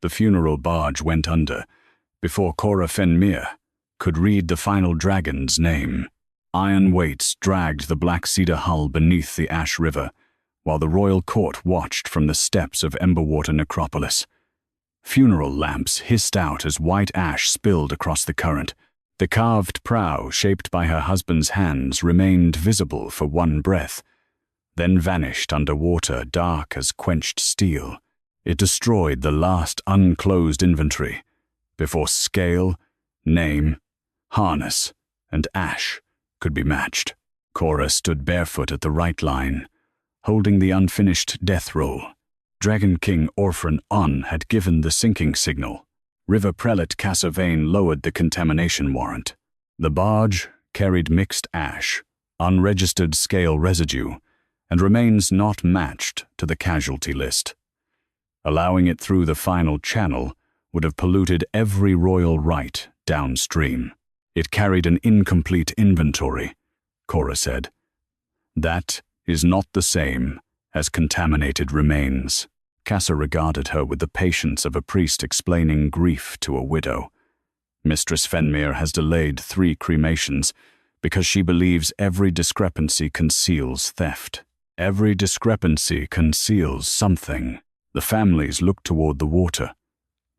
the funeral barge went under before Cora Fenmere could read the final dragon's name. Iron weights dragged the black cedar hull beneath the ash river, while the royal court watched from the steps of Emberwater Necropolis. Funeral lamps hissed out as white ash spilled across the current. The carved prow, shaped by her husband's hands, remained visible for one breath, then vanished under water dark as quenched steel. It destroyed the last unclosed inventory before scale, name, harness, and ash could be matched. Cora stood barefoot at the right line, holding the unfinished death roll. Dragon King Orvran had given the sinking signal. River Prelate lowered the contamination warrant. The barge carried mixed ash, unregistered scale residue, and remains not matched to the casualty list. Allowing it through the final channel would have polluted every royal rite downstream. It carried an incomplete inventory, Cora said. That is not the same as contaminated remains. Cassa regarded her with the patience of a priest explaining grief to a widow. Mistress Fenmere has delayed 3 cremations because she believes every discrepancy conceals theft. Every discrepancy conceals something. The families looked toward the water.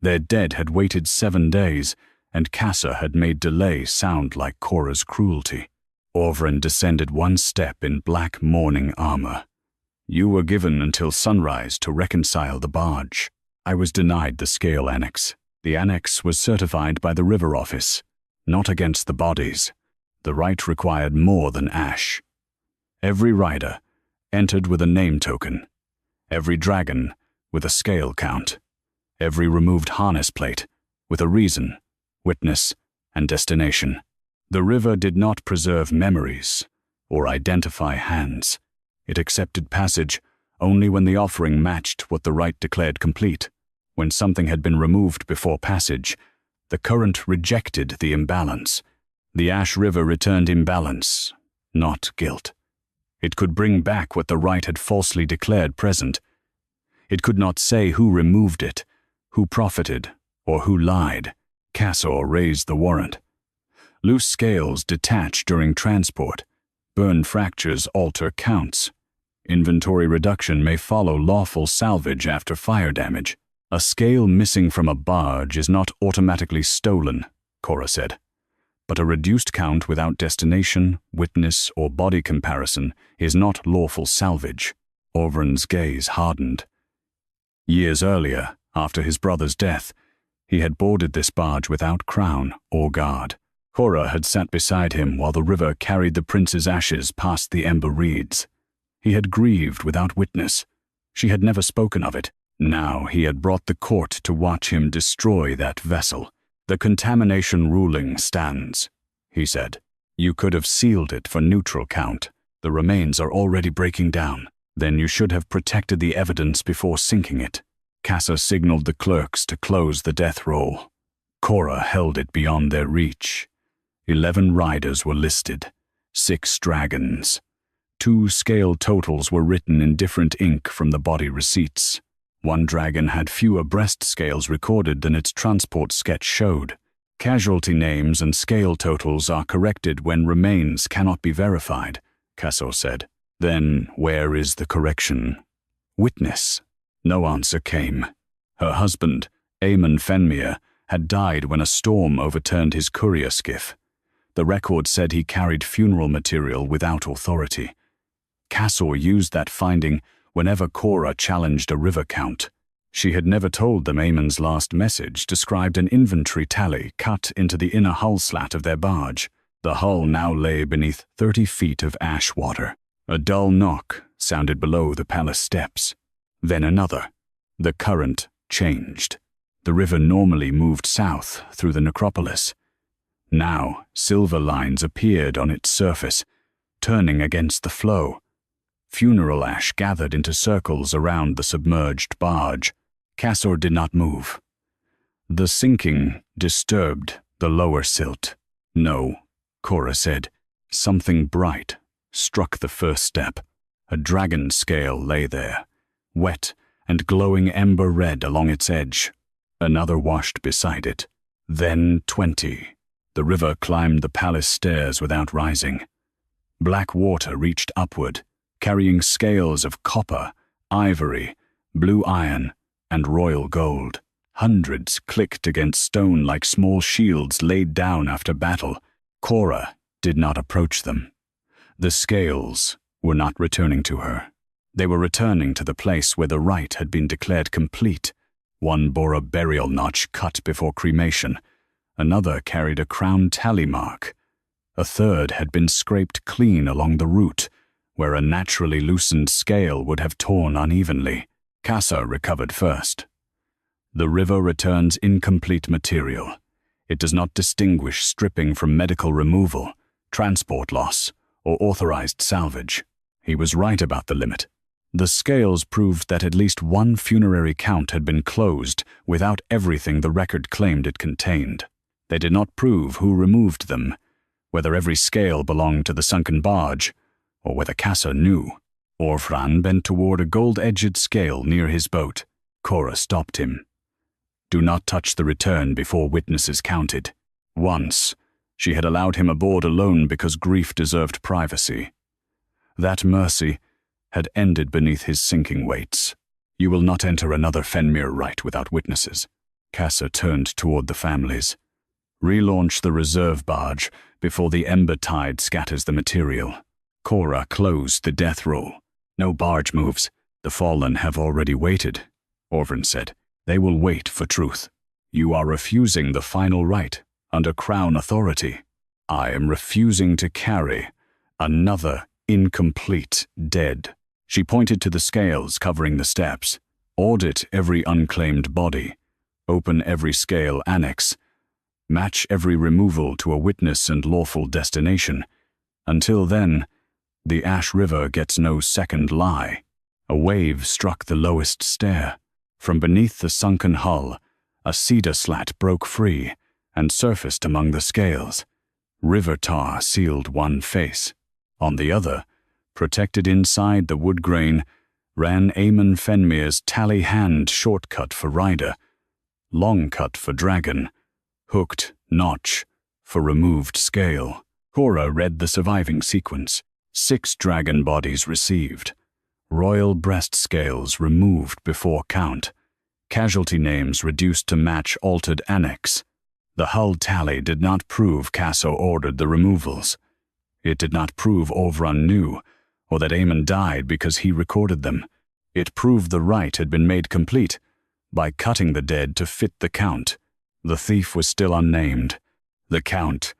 Their dead had waited 7 days, and Cassa had made delay sound like Cora's cruelty. Orvran descended 1 step in black mourning armor. You were given until sunrise to reconcile the barge. I was denied the scale annex. The annex was certified by the river office, not against the bodies. The rite required more than ash. Every rider entered with a name token. Every dragon with a scale count. Every removed harness plate with a reason, witness, and destination. The river did not preserve memories or identify hands. It accepted passage only when the offering matched what the rite declared complete. When something had been removed before passage, the current rejected the imbalance. The ash river returned imbalance, not guilt. It could bring back what the rite had falsely declared present. It could not say who removed it, who profited, or who lied. Cassor raised the warrant. Loose scales detach during transport. Burn fractures alter counts. Inventory reduction may follow lawful salvage after fire damage. A scale missing from a barge is not automatically stolen, Cora said. But a reduced count without destination, witness, or body comparison is not lawful salvage. Orvran's gaze hardened. Years earlier, after his brother's death, he had boarded this barge without crown or guard. Cora had sat beside him while the river carried the prince's ashes past the ember reeds. He had grieved without witness. She had never spoken of it. Now he had brought the court to watch him destroy that vessel. The contamination ruling stands, he said. You could have sealed it for neutral count. The remains are already breaking down. Then you should have protected the evidence before sinking it. Cassa signaled the clerks to close the death roll. Cora held it beyond their reach. 11 riders were listed, 6 dragons. 2 scale totals were written in different ink from the body receipts. 1 dragon had fewer breast scales recorded than its transport sketch showed. Casualty names and scale totals are corrected when remains cannot be verified, Cassor said. Then where is the correction? Witness. No answer came. Her husband, Aemon Fenmere, had died when a storm overturned his courier skiff. The record said he carried funeral material without authority. Cassor used that finding whenever Cora challenged a river count. She had never told them Aemon's last message described an inventory tally cut into the inner hull slat of their barge. The hull now lay beneath 30 feet of ash water. A dull knock sounded below the palace steps. Then another. The current changed. The river normally moved south through the necropolis. Now, silver lines appeared on its surface, turning against the flow. Funeral ash gathered into circles around the submerged barge. Cassor did not move. The sinking disturbed the lower silt. No, Cora said. Something bright struck the first step. A dragon scale lay there, wet and glowing ember red along its edge. Another washed beside it. Then 20. The river climbed the palace stairs without rising. Black water reached upward, carrying scales of copper, ivory, blue iron, and royal gold. Hundreds clicked against stone like small shields laid down after battle. Cora did not approach them. The scales were not returning to her. They were returning to the place where the rite had been declared complete. One bore a burial notch cut before cremation. Another carried a crown tally mark. A third had been scraped clean along the root, where a naturally loosened scale would have torn unevenly. Casa recovered first. The river returns incomplete material. It does not distinguish stripping from medical removal, transport loss, or authorized salvage. He was right about the limit. The scales proved that at least one funerary count had been closed without everything the record claimed it contained. They did not prove who removed them, whether every scale belonged to the sunken barge, or whether Casa knew. Orvran bent toward a gold-edged scale near his boat. Cora stopped him. Do not touch the return before witnesses counted. Once, she had allowed him aboard alone because grief deserved privacy. That mercy had ended beneath his sinking weights. You will not enter another Fenmere rite without witnesses. Casa turned toward the families. Relaunch the reserve barge before the ember tide scatters the material. Cora closed the death roll. No barge moves. The fallen have already waited, Orvran said. They will wait for truth. You are refusing the final rite under crown authority. I am refusing to carry another incomplete dead. She pointed to the scales covering the steps. Audit every unclaimed body. Open every scale annex. Match every removal to a witness and lawful destination. Until then, the Ash River gets no second lie. A wave struck the lowest stair. From beneath the sunken hull, a cedar slat broke free and surfaced among the scales. River tar sealed one face. On the other, protected inside the wood grain, ran Aemon Fenmere's tally hand shortcut for rider, long cut for dragon, hooked notch for removed scale. Cora read the surviving sequence. 6 dragon bodies received. Royal breast scales removed before count. Casualty names reduced to match altered annex. The hull tally did not prove Casa ordered the removals. It did not prove Orvran knew, or that Aemon died because he recorded them. It proved the rite had been made complete by cutting the dead to fit the count. The thief was still unnamed. The count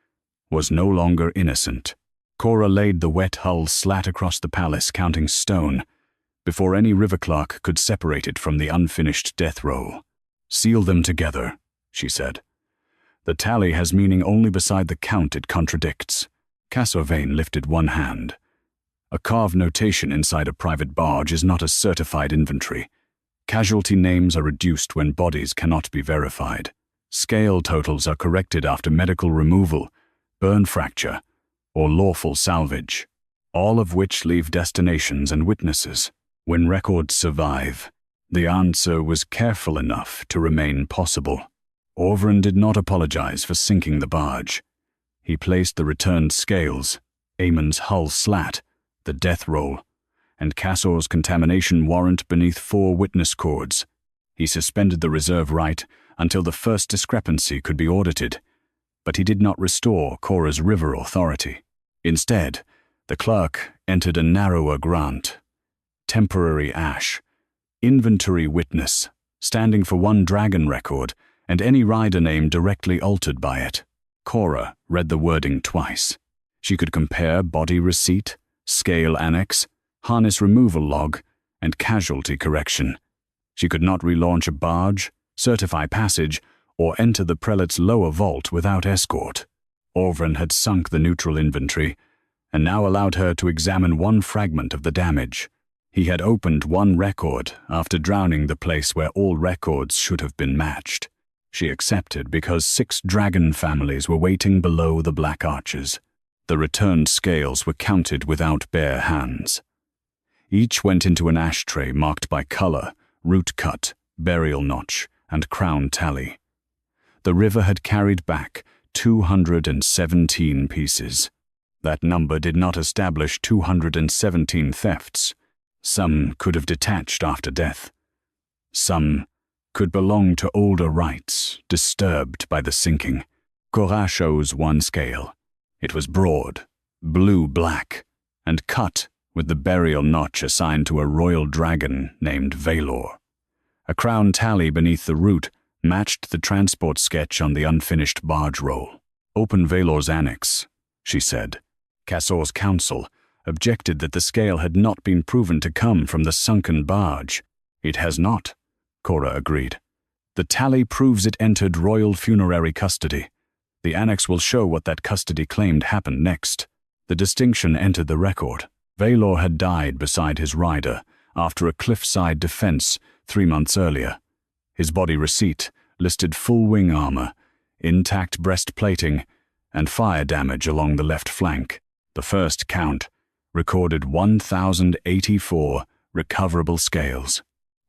was no longer innocent. Cora laid the wet hull slat across the palace, counting stone, before any river clerk could separate it from the unfinished death roll. Seal them together, she said. The tally has meaning only beside the count it contradicts. Casovane lifted one hand. A carved notation inside a private barge is not a certified inventory. Casualty names are reduced when bodies cannot be verified. Scale totals are corrected after medical removal, burn fracture, or lawful salvage, all of which leave destinations and witnesses. When records survive, the answer was careful enough to remain possible. Orvran did not apologize for sinking the barge. He placed the returned scales, Aemon's hull slat, the death roll, and Casor's contamination warrant beneath 4 witness cords. He suspended the reserve rite until the first discrepancy could be audited, but he did not restore Cora's river authority. Instead, the clerk entered a narrower grant. Temporary ash, inventory witness, standing for 1 dragon record and any rider name directly altered by it. Cora read the wording twice. She could compare body receipt, scale annex, harness removal log, and casualty correction. She could not relaunch a barge, certify passage, or enter the prelate's lower vault without escort. Orvran had sunk the neutral inventory, and now allowed her to examine 1 fragment of the damage. He had opened 1 record after drowning the place where all records should have been matched. She accepted because 6 dragon families were waiting below the black arches. The returned scales were counted without bare hands. Each went into an ashtray marked by color, root cut, burial notch, and crown tally. The river had carried back 217 pieces. That number did not establish 217 thefts. Some could have detached after death. Some could belong to older rites, disturbed by the sinking. Cora shows one scale. It was broad, blue-black, and cut with the burial notch assigned to a royal dragon named Valor. A crown tally beneath the root matched the transport sketch on the unfinished barge roll. "Open Valor's annex," she said. Cassor's counsel objected that the scale had not been proven to come from the sunken barge. "It has not," Cora agreed. "The tally proves it entered royal funerary custody. The annex will show what that custody claimed happened next." The distinction entered the record. Valor had died beside his rider after a cliffside defense 3 months earlier. His body receipt listed full wing armor, intact breastplating, and fire damage along the left flank. The first count recorded 1,084 recoverable scales.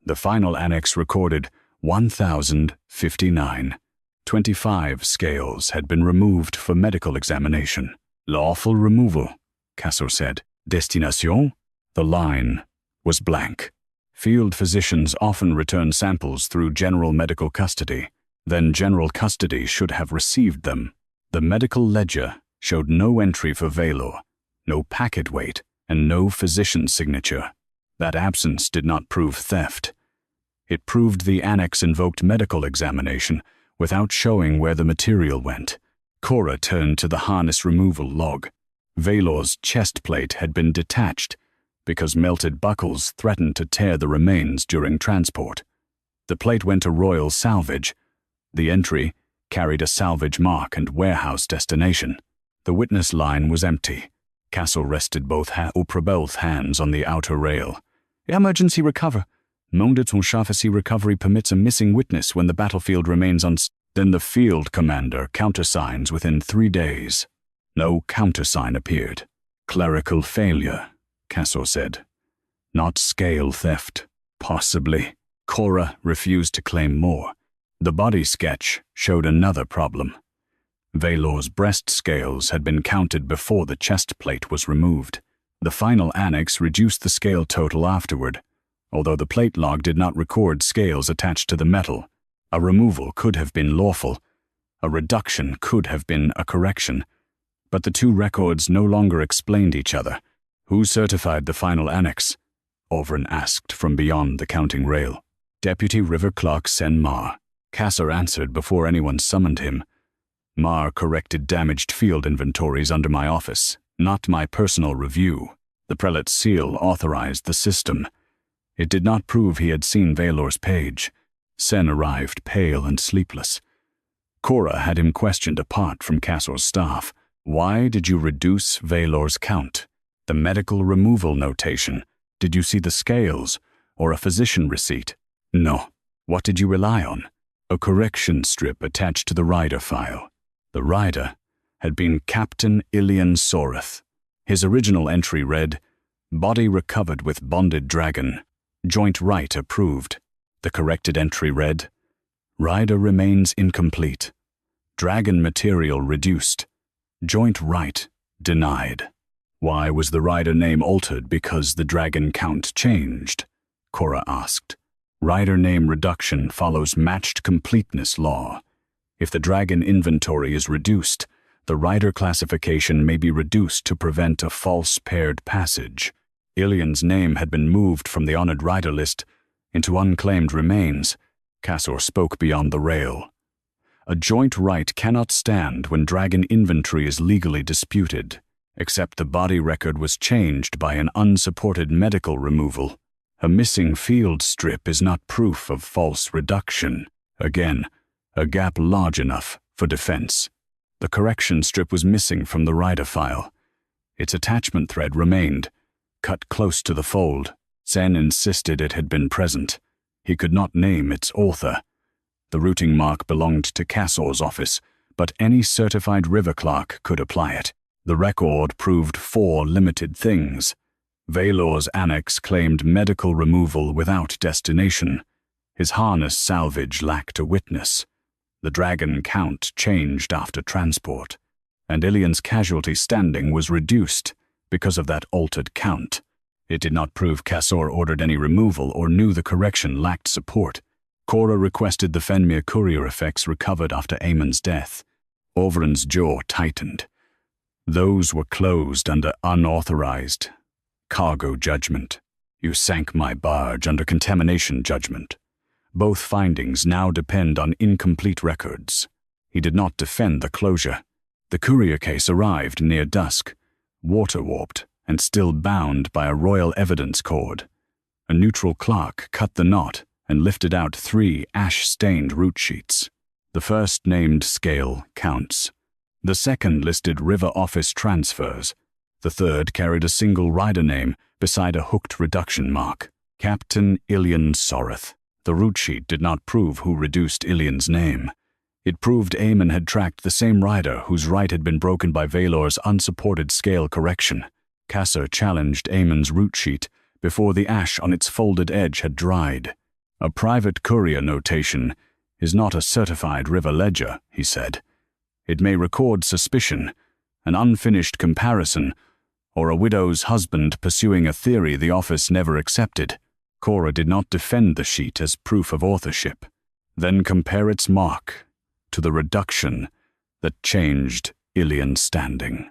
The final annex recorded 1,059. 25 scales had been removed for medical examination. "Lawful removal," Cassor said. "Destination?" The line was blank. Field physicians often return samples through general medical custody. Then general custody should have received them. The medical ledger showed no entry for Valor, no packet weight, and no physician's signature. That absence did not prove theft. It proved the annex invoked medical examination without showing where the material went. Cora turned to the harness removal log. Valor's chest plate had been detached because melted buckles threatened to tear the remains during transport. The plate went to royal salvage. The entry carried a salvage mark and warehouse destination. The witness line was empty. Cassor rested both hands on the outer rail. "Emergency recover. Nom de ton chassis recovery permits a missing witness when the battlefield remains Then the field commander countersigns within 3 days. No countersign appeared. "Clerical failure," Cassor said. "Not scale theft. Possibly." Cora refused to claim more. The body sketch showed another problem. Valor's breast scales had been counted before the chest plate was removed. The final annex reduced the scale total afterward, although the plate log did not record scales attached to the metal. A removal could have been lawful. A reduction could have been a correction. But the two records no longer explained each other. "Who certified the final annex?" Orvran asked from beyond the counting rail. "Deputy River Clerk Fenmere." Cassor answered before anyone summoned him. "Mar corrected damaged field inventories under my office, not my personal review. The prelate's seal authorized the system. It did not prove he had seen Valor's page." Sen arrived pale and sleepless. Cora had him questioned apart from Cassor's staff. "Why did you reduce Valor's count? The medical removal notation. Did you see the scales, or a physician receipt?" "No." "What did you rely on?" "A correction strip attached to the rider file." The rider had been Captain Ilian Sorath. His original entry read, "Body recovered with bonded dragon. Joint right approved." The corrected entry read, "Rider remains incomplete. Dragon material reduced. Joint right denied." "Why was the rider name altered because the dragon count changed?" Cora asked. "Rider name reduction follows matched completeness law. If the dragon inventory is reduced, the rider classification may be reduced to prevent a false paired passage. Ilian's name had been moved from the honored rider list into unclaimed remains." Cassor spoke beyond the rail. "A joint right cannot stand when dragon inventory is legally disputed, except the body record was changed by an unsupported medical removal. A missing field strip is not proof of false reduction. Again, a gap large enough for defense. The correction strip was missing from the rider file. Its attachment thread remained, cut close to the fold. Sen insisted it had been present. He could not name its author. The routing mark belonged to Cassor's office, but any certified river clerk could apply it. The record proved 4 limited things. Valor's annex claimed medical removal without destination. His harness salvage lacked a witness. The dragon count changed after transport, and Ilian's casualty standing was reduced because of that altered count. It did not prove Cassor ordered any removal or knew the correction lacked support. Cora requested the Fenmere courier effects recovered after Aemon's death. Orvran's jaw tightened. Those were closed under unauthorized cargo judgment. You sank my barge under contamination judgment. Both findings now depend on incomplete records. He did not defend the closure. The courier case arrived near dusk, water-warped and still bound by a royal evidence cord. A neutral clerk cut the knot and lifted out 3 ash-stained route sheets. The first named scale counts. The second listed river office transfers. The third carried a single rider name beside a hooked reduction mark. Captain Ilian Soreth. The route sheet did not prove who reduced Ilian's name. It proved Aemon had tracked the same rider whose right had been broken by Valor's unsupported scale correction. Cassor challenged Aemon's route sheet before the ash on its folded edge had dried. A private courier notation is not a certified river ledger, he said. It may record suspicion, an unfinished comparison, or a widow's husband pursuing a theory the office never accepted. Cora did not defend the sheet as proof of authorship. Then compare its mark to the reduction that changed Ilian's standing.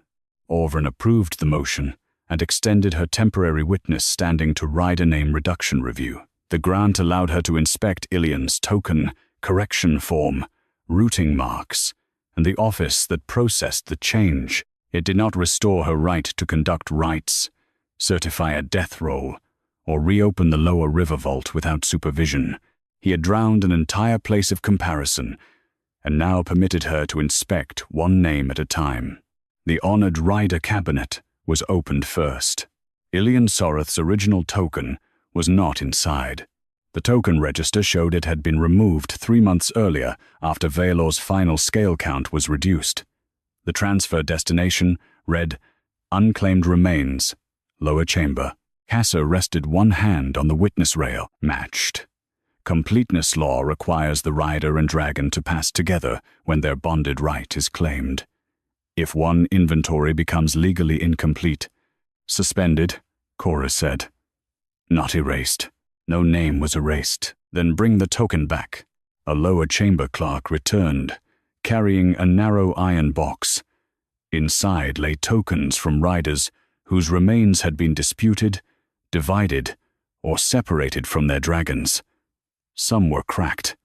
Orvran approved the motion and extended her temporary witness standing to rider name reduction review. The grant allowed her to inspect Ilian's token, correction form, routing marks, and the office that processed the change. It did not restore her right to conduct rites, certify a death roll, or reopen the lower river vault without supervision. He had drowned an entire place of comparison, and now permitted her to inspect one name at a time. The honored rider cabinet was opened first. Ilian Soreth's original token was not inside. The token register showed it had been removed 3 months earlier after Valor's final scale count was reduced. The transfer destination read, Unclaimed Remains, Lower Chamber. Cassor rested one hand on the witness rail, matched. Completeness law requires the rider and dragon to pass together when their bonded right is claimed. If one inventory becomes legally incomplete, suspended, Cora said. Not erased. No name was erased. Then bring the token back. A lower chamber clerk returned, carrying a narrow iron box. Inside lay tokens from riders whose remains had been disputed, divided, or separated from their dragons. Some were cracked.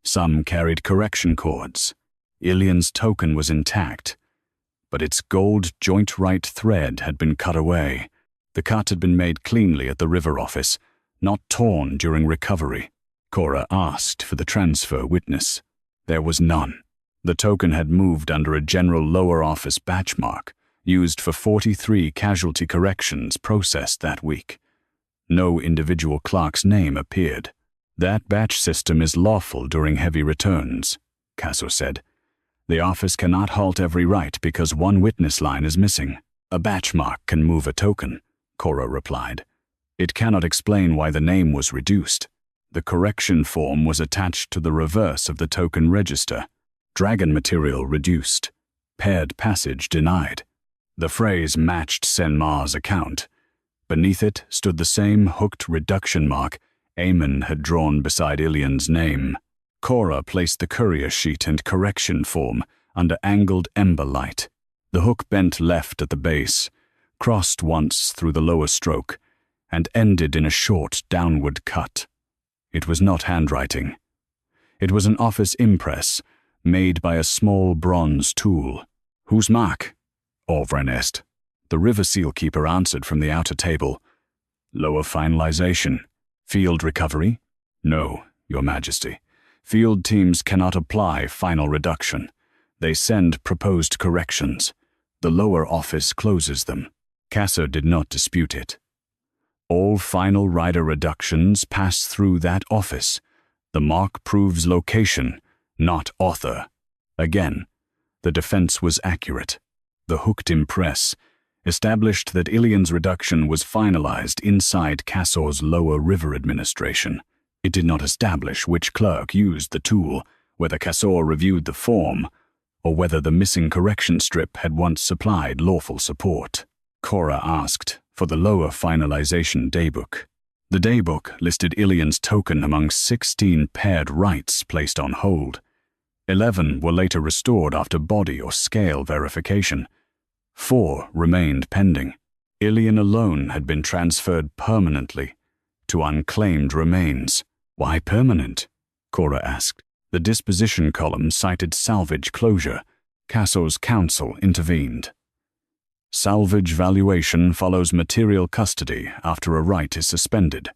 Some carried correction cords. Ilian's token was intact, but its gold joint right thread had been cut away. The cut had been made cleanly at the river office, not torn during recovery. Cora asked for the transfer witness. There was none. The token had moved under a general lower office batch mark, used for 43 casualty corrections processed that week. No individual clerk's name appeared. That batch system is lawful during heavy returns, Cassor said. The office cannot halt every right because one witness line is missing. A batch mark can move a token, Cora replied. It cannot explain why the name was reduced. The correction form was attached to the reverse of the token register. Dragon material reduced. Paired passage denied. The phrase matched Senmar's account. Beneath it stood the same hooked reduction mark Aemon had drawn beside Ilian's name. Cora placed the courier sheet and correction form under angled ember light. The hook bent left at the base, crossed once through the lower stroke, and ended in a short downward cut. It was not handwriting. It was an office impress made by a small bronze tool. Whose mark? Orvran asked. The river seal keeper answered from the outer table. Lower finalization. Field recovery? No, Your Majesty. Field teams cannot apply final reduction. They send proposed corrections. The lower office closes them. Cassor did not dispute it. All final rider reductions pass through that office. The mark proves location, not author. Again, the defense was accurate. The hooked impress established that Ilian's reduction was finalized inside Cassor's lower river administration. It did not establish which clerk used the tool, whether Casor reviewed the form, or whether the missing correction strip had once supplied lawful support. Cora asked for the lower finalization daybook. The daybook listed Ilian's token among 16 paired rights placed on hold. 11 were later restored after body or scale verification. 4 remained pending. Ilian alone had been transferred permanently to unclaimed remains. Why permanent? Cora asked. The disposition column cited salvage closure. Casor's counsel intervened. Salvage valuation follows material custody after a right is suspended.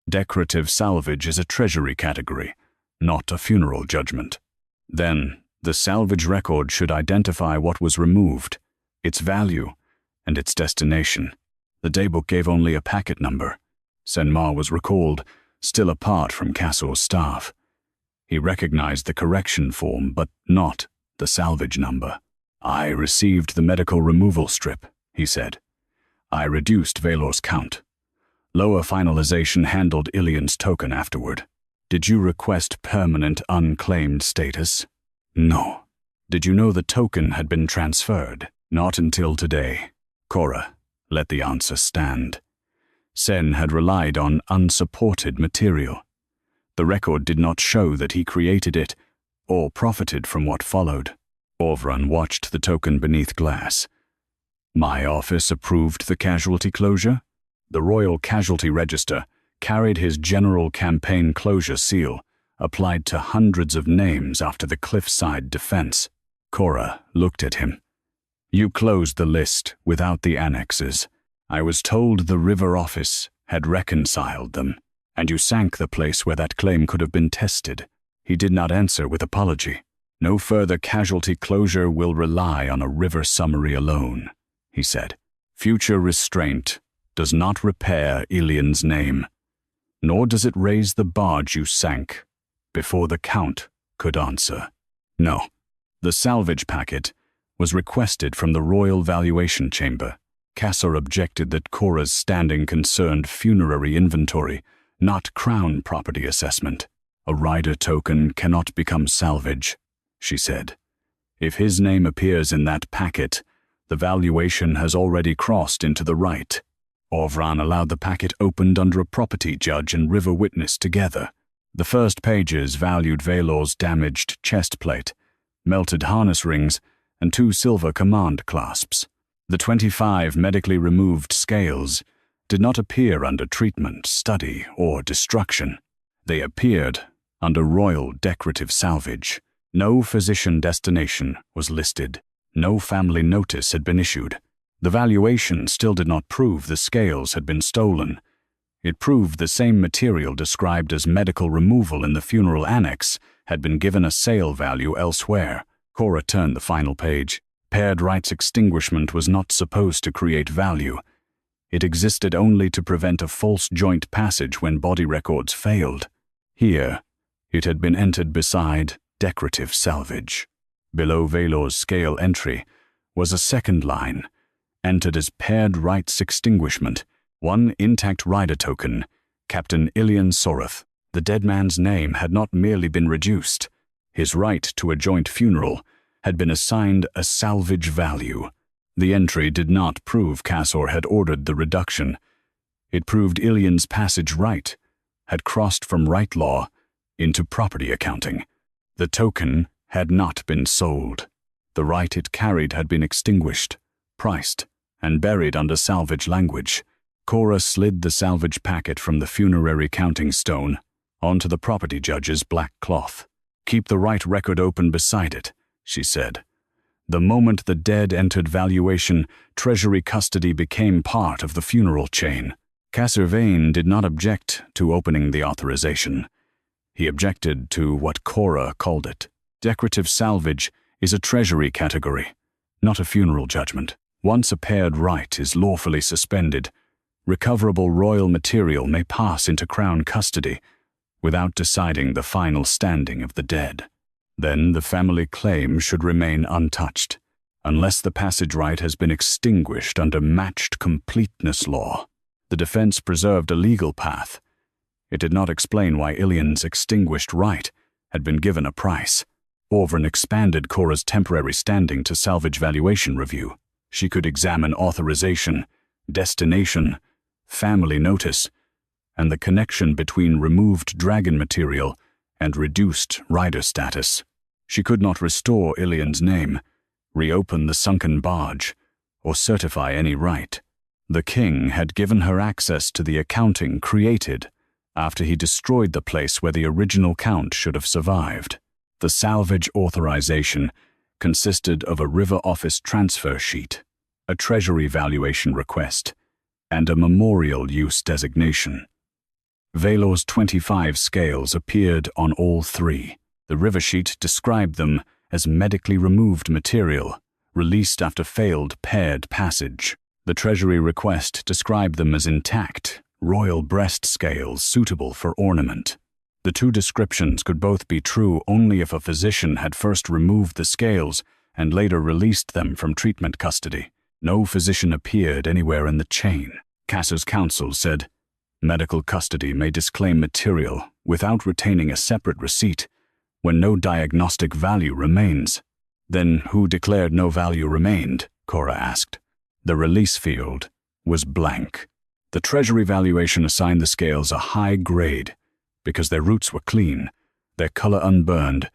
Decorative salvage is a treasury category, not a funeral judgment. Then, the salvage record should identify what was removed, its value, and its destination. The daybook gave only a packet number. Senmar was recalled, still apart from Casor's staff. He recognized the correction form, but not the salvage number. I received the medical removal strip, he said. I reduced Valor's count. Lower finalization handled Ilian's token afterward. Did you request permanent unclaimed status? No. Did you know the token had been transferred? Not until today. Cora let the answer stand. Sen had relied on unsupported material. The record did not show that he created it or profited from what followed. Orvran watched the token beneath glass. My office approved the casualty closure. The Royal Casualty Register carried his general campaign closure seal, applied to hundreds of names after the cliffside defense. Cora looked at him. You closed the list without the annexes. I was told the River office had reconciled them, and you sank the place where that claim could have been tested. He did not answer with apology. No further casualty closure will rely on a River summary alone, he said. Future restraint does not repair Ilian's name, nor does it raise the barge you sank before the Count could answer. No, the salvage packet was requested from the Royal Valuation Chamber. Casor objected that Cora's standing concerned funerary inventory, not crown property assessment. A rider token cannot become salvage, she said. If his name appears in that packet, the valuation has already crossed into the right. Orvran allowed the packet opened under a property judge and River witness together. The first pages valued Valor's damaged chest plate, melted harness rings, and 2 silver command clasps. The 25 medically removed scales did not appear under treatment, study, or destruction. They appeared under royal decorative salvage. No physician destination was listed. No family notice had been issued. The valuation still did not prove the scales had been stolen. It proved the same material described as medical removal in the funeral annex had been given a sale value elsewhere. Cora turned the final page. Paired rights extinguishment was not supposed to create value. It existed only to prevent a false joint passage when body records failed. Here, it had been entered beside decorative salvage. Below Valor's scale entry was a second line, entered as paired rights extinguishment, 1 intact rider token, Captain Ilian Sorath. The dead man's name had not merely been reduced. His right to a joint funeral had been assigned a salvage value. The entry did not prove Casor had ordered the reduction. It proved Ilian's passage right had crossed from right law into property accounting. The token had not been sold. The right it carried had been extinguished, priced, and buried under salvage language. Cora slid the salvage packet from the funerary counting stone onto the property judge's black cloth. Keep the right record open beside it, she said. The moment the dead entered valuation, treasury custody became part of the funeral chain. Casor Vane did not object to opening the authorization. He objected to what Cora called it. Decorative salvage is a treasury category, not a funeral judgment. Once a paired right is lawfully suspended, recoverable royal material may pass into Crown custody without deciding the final standing of the dead. Then the family claim should remain untouched, unless the passage right has been extinguished under matched completeness law. The defense preserved a legal path. It did not explain why Ilian's extinguished right had been given a price. Orvran expanded Cora's temporary standing to salvage valuation review. She could examine authorization, destination, family notice, and the connection between removed dragon material and reduced rider status. She could not restore Ilian's name, reopen the sunken barge, or certify any right. The king had given her access to the accounting created after he destroyed the place where the original count should have survived. The salvage authorization consisted of a river office transfer sheet, a treasury valuation request, and a memorial use designation. Valor's 25 scales appeared on all three. The river sheet described them as medically removed material, released after failed paired passage. The treasury request described them as intact, royal breast scales suitable for ornament. The two descriptions could both be true only if a physician had first removed the scales and later released them from treatment custody. No physician appeared anywhere in the chain. Casser's counsel said, medical custody may disclaim material without retaining a separate receipt when no diagnostic value remains. Then who declared no value remained? Cora asked. The release field was blank. The treasury valuation assigned the scales a high grade because their roots were clean, their color unburned,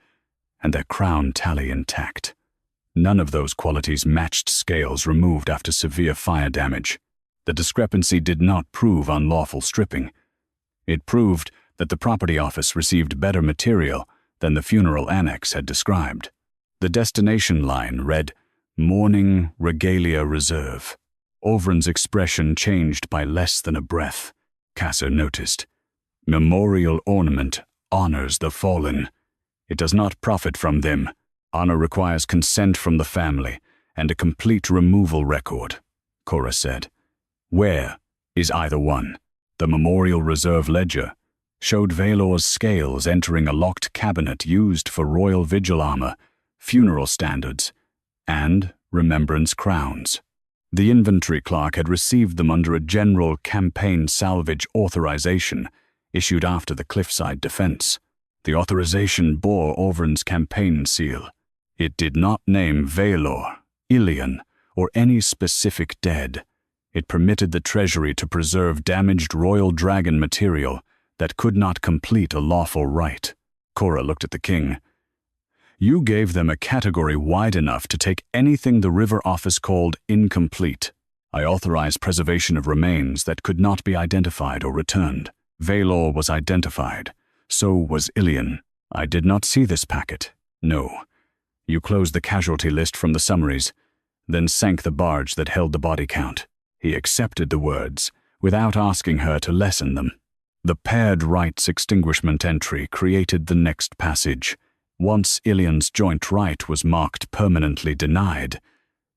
and their crown tally intact. None of those qualities matched scales removed after severe fire damage. The discrepancy did not prove unlawful stripping. It proved that the property office received better material than the funeral annex had described. The destination line read, Mourning Regalia Reserve. Orvran's expression changed by less than a breath. Casser noticed. Memorial ornament honors the fallen. It does not profit from them. Honor requires consent from the family and a complete removal record, Cora said. Where is either one? The Memorial Reserve Ledger showed Valor's scales entering a locked cabinet used for royal vigil armor, funeral standards, and remembrance crowns. The inventory clerk had received them under a general campaign salvage authorization issued after the cliffside defense. The authorization bore Orvran's campaign seal. It did not name Valor, Ilian, or any specific dead. It permitted the treasury to preserve damaged royal dragon material that could not complete a lawful rite. Cora looked at the king. You gave them a category wide enough to take anything the river office called incomplete. I authorized preservation of remains that could not be identified or returned. Valor was identified. So was Ilian. I did not see this packet. No. You closed the casualty list from the summaries, then sank the barge that held the body count. He accepted the words, without asking her to lessen them. The paired rights extinguishment entry created the next passage. Once Ilian's joint right was marked permanently denied,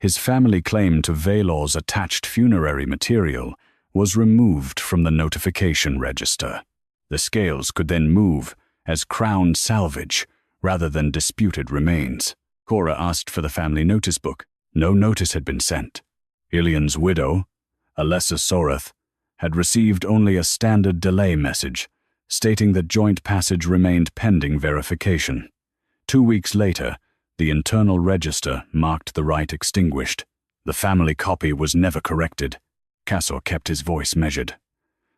his family claim to Valor's attached funerary material was removed from the notification register. The scales could then move as crown salvage rather than disputed remains. Cora asked for the family notice book. No notice had been sent. Ilian's widow, Alessa Sorath, had received only a standard delay message stating that joint passage remained pending verification. 2 weeks later, the internal register marked the right extinguished. The family copy was never corrected. Casser kept his voice measured.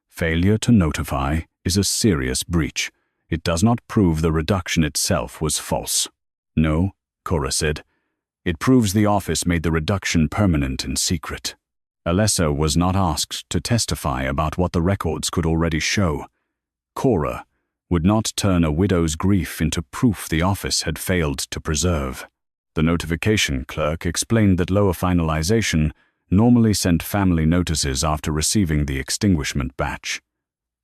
Failure to notify is a serious breach. It does not prove the reduction itself was false. No, Cora said. It proves the office made the reduction permanent in secret. Alessa was not asked to testify about what the records could already show. Cora would not turn a widow's grief into proof the office had failed to preserve. The notification clerk explained that lower finalization normally sent family notices after receiving the extinguishment batch.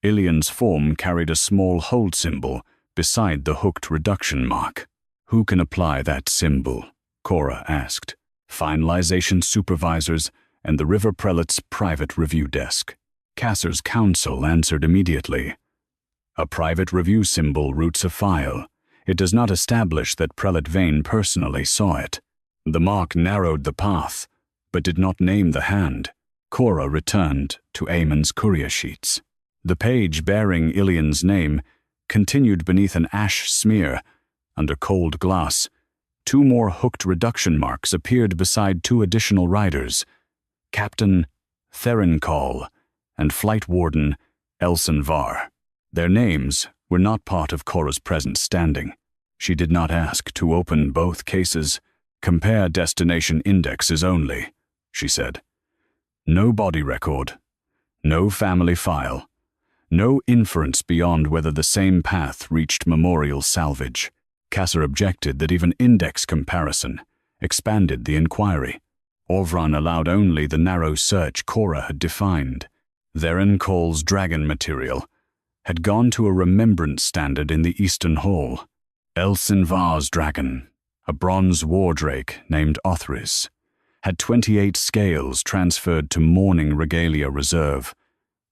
Ilian's form carried a small hold symbol beside the hooked reduction mark. Who can apply that symbol? Cora asked. Finalization supervisors and the River Prelate's private review desk. Casser's counsel answered immediately. A private review symbol roots a file. It does not establish that Prelate Vane personally saw it. The mark narrowed the path, but did not name the hand. Cora returned to Aemon's courier sheets. The page bearing Ilian's name continued beneath an ash smear under cold glass. 2 more hooked reduction marks appeared beside 2 additional riders, Captain Therinkal and Flight Warden Elsinvar. Their names were not part of Cora's present standing. She did not ask to open both cases. "Compare destination indexes only," she said. "No body record, no family file, no inference beyond whether the same path reached memorial salvage." Kasser objected that even index comparison expanded the inquiry. Orvran allowed only the narrow search Cora had defined. Therinkal's dragon material had gone to a remembrance standard in the Eastern Hall. Elsinvar's dragon, a bronze war drake named Othris, had 28 scales transferred to Mourning Regalia Reserve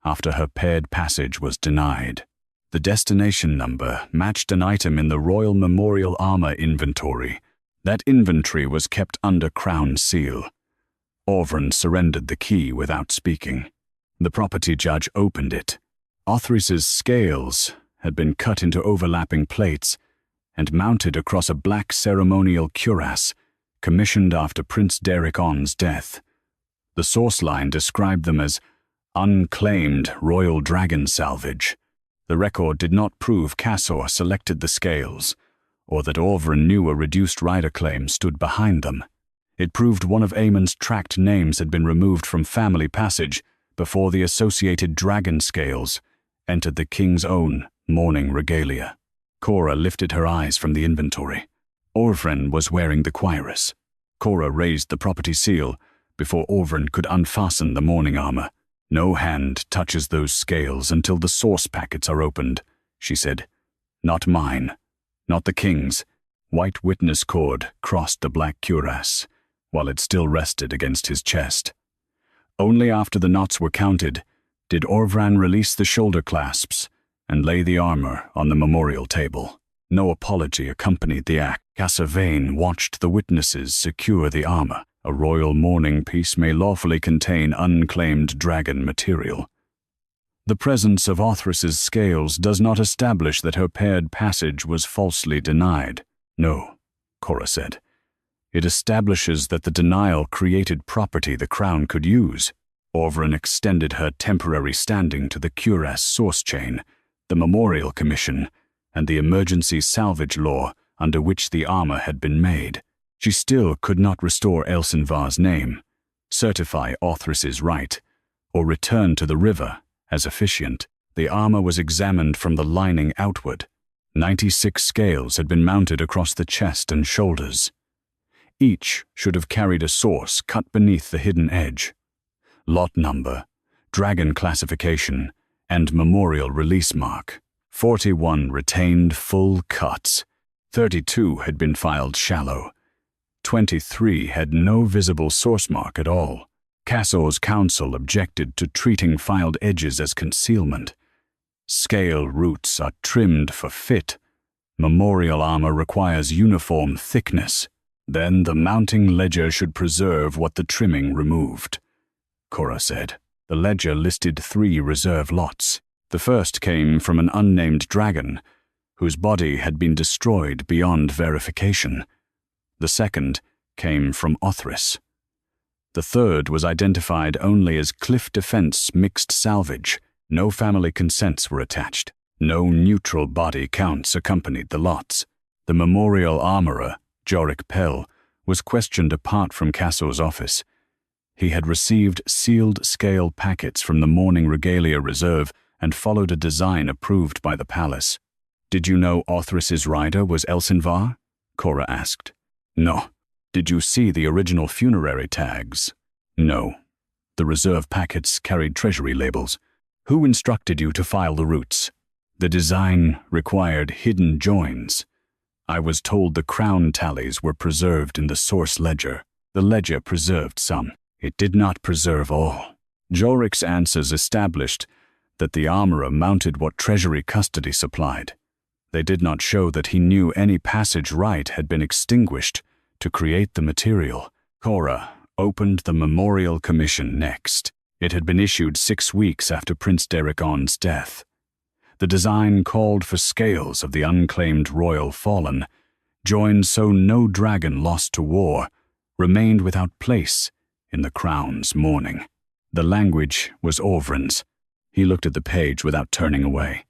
after her paired passage was denied. The destination number matched an item in the Royal Memorial Armor inventory. That inventory was kept under Crown seal. Orvran surrendered the key without speaking. The property judge opened it. Othris's scales had been cut into overlapping plates and mounted across a black ceremonial cuirass commissioned after Prince Derek On's death. The source line described them as unclaimed royal dragon salvage. The record did not prove Kasser selected the scales, or that Orvran knew a reduced rider claim stood behind them. It proved one of Aemon's tracked names had been removed from family passage before the associated dragon scales entered the king's own mourning regalia. Cora lifted her eyes from the inventory. Orvran was wearing the cuirass. Cora raised the property seal before Orvran could unfasten the mourning armor. "No hand touches those scales until the source packets are opened," she said. "Not mine, not the king's." White witness cord crossed the black cuirass, while it still rested against his chest. Only after the knots were counted did Orvran release the shoulder clasps and lay the armor on the memorial table. No apology accompanied the act. Kasser Vane watched the witnesses secure the armor. A royal mourning piece may lawfully contain unclaimed dragon material. The presence of Othris's scales does not establish that her paired passage was falsely denied. "No," Cora said. "It establishes that the denial created property the Crown could use." Orvran extended her temporary standing to the cuirass source chain, the Memorial Commission, and the emergency salvage law under which the armor had been made. She still could not restore Elsinvar's name, certify Othris's right, or return to the river as officiant. The armor was examined from the lining outward. 96 scales had been mounted across the chest and shoulders. Each should have carried a source cut beneath the hidden edge. Lot number, dragon classification, and memorial release mark. 41 retained full cuts. 32 had been filed shallow. 23 had no visible source mark at all. Kasser's counsel objected to treating filed edges as concealment. Scale roots are trimmed for fit. Memorial armor requires uniform thickness. Then the mounting ledger should preserve what the trimming removed, Cora said. The ledger listed 3 reserve lots. The first came from an unnamed dragon, whose body had been destroyed beyond verification. The second came from Othris. The third was identified only as Cliff Defense Mixed Salvage. No family consents were attached. No neutral body counts accompanied the lots. The memorial armorer, Jorik Pell, was questioned apart from Kasser's office. He had received sealed scale packets from the Mourning Regalia Reserve and followed a design approved by the palace. "Did you know Othris's rider was Elsinvar?" Cora asked. "No." "Did you see the original funerary tags?" "No." The reserve packets carried treasury labels. "Who instructed you to file the roots?" "The design required hidden joins. I was told the crown tallies were preserved in the source ledger. The ledger preserved some. It did not preserve all." Jorik's answers established that the armorer mounted what treasury custody supplied. They did not show that he knew any passage right had been extinguished to create the material. Cora opened the Memorial Commission next. It had been issued 6 weeks after Prince Derikon's death. The design called for scales of the unclaimed royal fallen, joined so no dragon lost to war remained without place in the crown's mourning. The language was Orvran's. He looked at the page without turning away.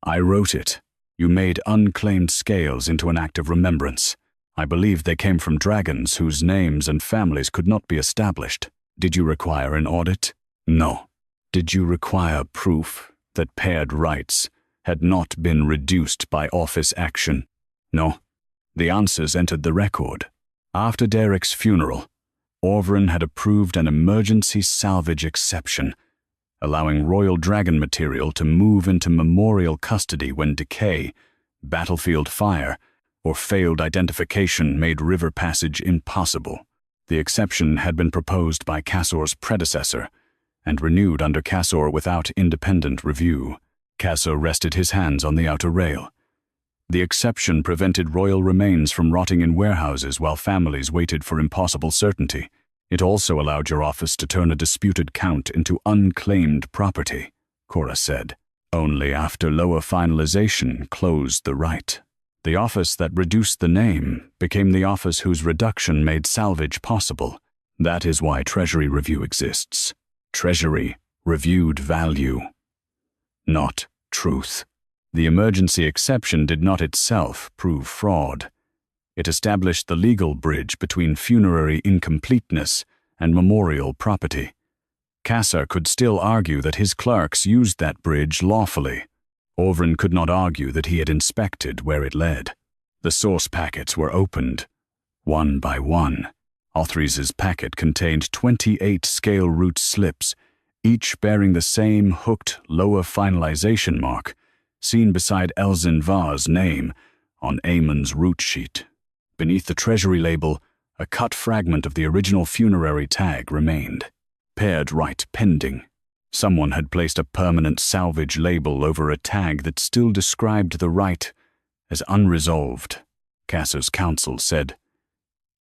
I wrote it. You made unclaimed scales into an act of remembrance. I believed they came from dragons whose names and families could not be established. Did you require an audit? No. Did you require proof that paired rights had not been reduced by office action? No. The answers entered the record. After Derek's funeral, Orvran had approved an emergency salvage exception, allowing royal dragon material to move into memorial custody when decay, battlefield fire, or failed identification made river passage impossible. The exception had been proposed by Cassor's predecessor and renewed under Cassor without independent review. Cassor rested his hands on the outer rail. The exception prevented royal remains from rotting in warehouses while families waited for impossible certainty. It also allowed your office to turn a disputed count into unclaimed property, Cora said. Only after lower finalization closed the right. The office that reduced the name became the office whose reduction made salvage possible. That is why Treasury Review exists. Treasury reviewed value, not truth. The emergency exception did not itself prove fraud. It established the legal bridge between funerary incompleteness and memorial property. Cassor could still argue that his clerks used that bridge lawfully. Orvran could not argue that he had inspected where it led. The source packets were opened, one by one. Othries's packet contained 28 scale root slips, each bearing the same hooked lower finalization mark, seen beside Elzinvar's name on Aemon's root sheet. Beneath the treasury label, a cut fragment of the original funerary tag remained. Paired right pending. Someone had placed a permanent salvage label over a tag that still described the right as unresolved. Cassor's counsel said,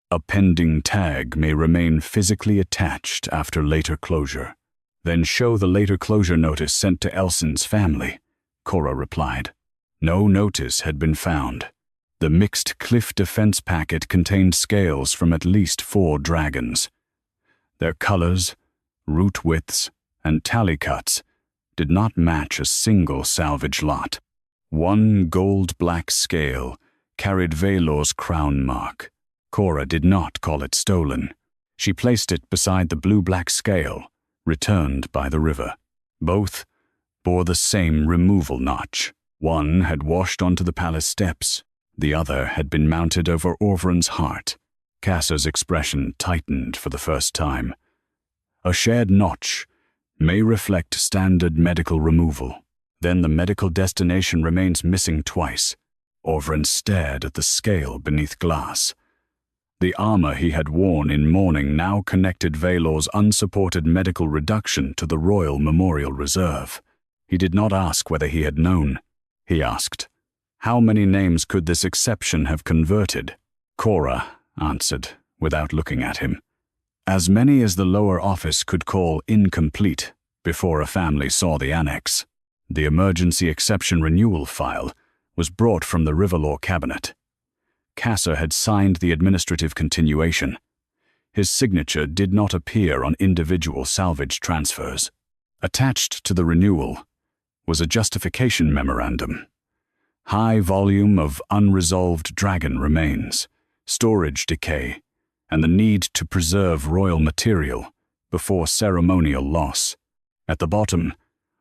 "A pending tag may remain physically attached after later closure." Then show the later closure notice sent to Elsin's family, Cora replied. No notice had been found. The mixed cliff defense packet contained scales from at least 4 dragons. Their colors, root widths, and tally cuts did not match a single salvage lot. One gold-black scale carried Velor's crown mark. Cora did not call it stolen. She placed it beside the blue-black scale, returned by the river. Both bore the same removal notch. One had washed onto the palace steps. The other had been mounted over Orvran's heart. Cassor's expression tightened for the first time. A shared notch may reflect standard medical removal. Then the medical destination remains missing twice. Orvran stared at the scale beneath glass. The armor he had worn in mourning now connected Velor's unsupported medical reduction to the Royal Memorial Reserve. He did not ask whether he had known. He asked, how many names could this exception have converted? Cora answered, without looking at him. As many as the lower office could call incomplete before a family saw the annex. The emergency exception renewal file was brought from the Riverlaw cabinet. Cassor had signed the administrative continuation. His signature did not appear on individual salvage transfers. Attached to the renewal was a justification memorandum. High volume of unresolved dragon remains, storage decay, and the need to preserve royal material before ceremonial loss. At the bottom,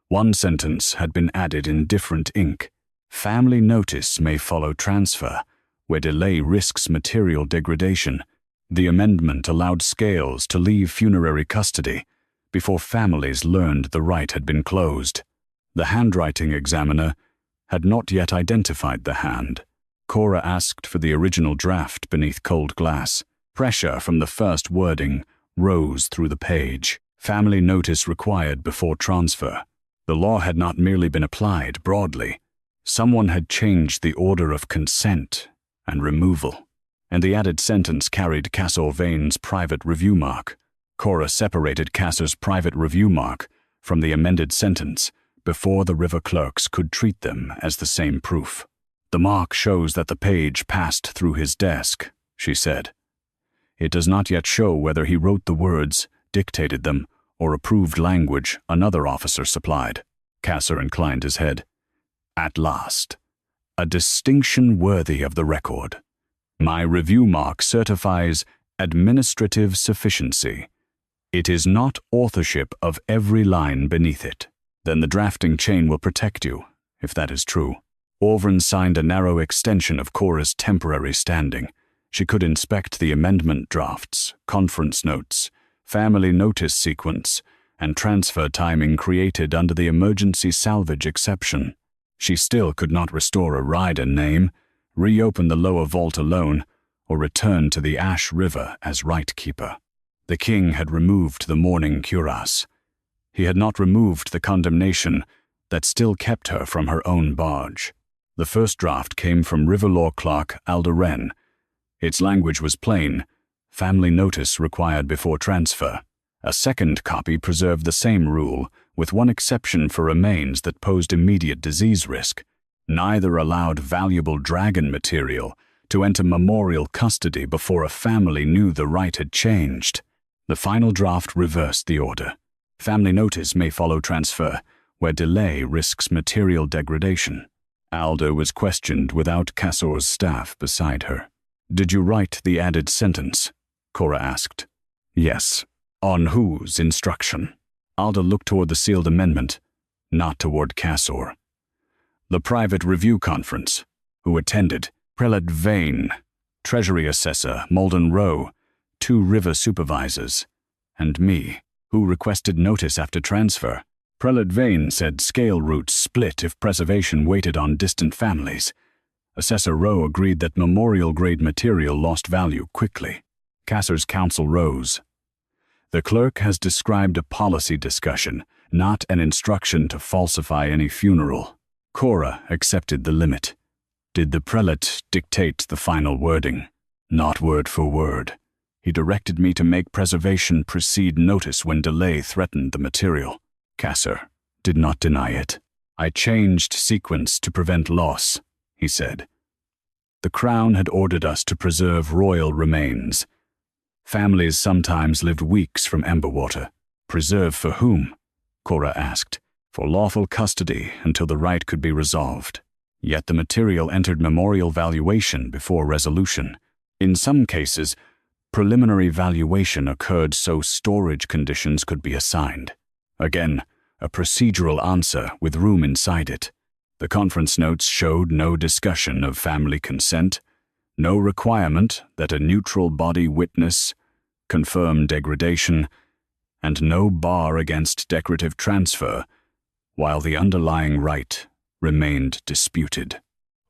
one sentence had been added in different ink. Family notice may follow transfer, where delay risks material degradation. The amendment allowed scales to leave funerary custody before families learned the right had been closed. The handwriting examiner had not yet identified the hand. Cora asked for the original draft beneath cold glass. Pressure from the first wording rose through the page. Family notice required before transfer. The law had not merely been applied broadly. Someone had changed the order of consent and removal, and the added sentence carried Cassor Vane's private review mark. Cora separated Casser's private review mark from the amended sentence before the river clerks could treat them as the same proof. "The mark shows that the page passed through his desk," she said. "It does not yet show whether he wrote the words, dictated them, or approved language another officer supplied." Casser inclined his head. "At last. A distinction worthy of the record. My review mark certifies administrative sufficiency. It is not authorship of every line beneath it. Then the drafting chain will protect you, if that is true." Orvran signed a narrow extension of Cora's temporary standing. She could inspect the amendment drafts, conference notes, family notice sequence, and transfer timing created under the emergency salvage exception. She still could not restore a rider name, reopen the lower vault alone, or return to the Ash River as right keeper. The king had removed the mourning cuirass. He had not removed the condemnation that still kept her from her own barge. The first draft came from River Law Clerk Alderen. Its language was plain: family notice required before transfer. A second copy preserved the same rule, with one exception for remains that posed immediate disease risk. Neither allowed valuable dragon material to enter memorial custody before a family knew the right had changed. The final draft reversed the order. Family notice may follow transfer, where delay risks material degradation. Alda was questioned without Cassor's staff beside her. "Did you write the added sentence?" Cora asked. "Yes." "On whose instruction?" Alda looked toward the sealed amendment, not toward Cassor. "The private review conference. Who attended? Prelate Vane, Treasury Assessor Malden Rowe, 2 river supervisors, and me, who requested notice after transfer. Prelate Vane said scale routes split if preservation waited on distant families. Assessor Rowe agreed that memorial-grade material lost value quickly." Cassor's counsel rose. "The clerk has described a policy discussion, not an instruction to falsify any funeral." Cora accepted the limit. "Did the prelate dictate the final wording?" "Not word for word. He directed me to make preservation precede notice when delay threatened the material." Cassor did not deny it. "I changed sequence to prevent loss," he said. "The Crown had ordered us to preserve royal remains. Families sometimes lived weeks from ember water." "Preserve for whom?" Cora asked. "For lawful custody until the right could be resolved. Yet the material entered memorial valuation before resolution. In some cases, preliminary valuation occurred so storage conditions could be assigned. Again, a procedural answer with room inside it. The conference notes showed no discussion of family consent, no requirement that a neutral body witness confirm degradation, and no bar against decorative transfer, while the underlying right remained disputed.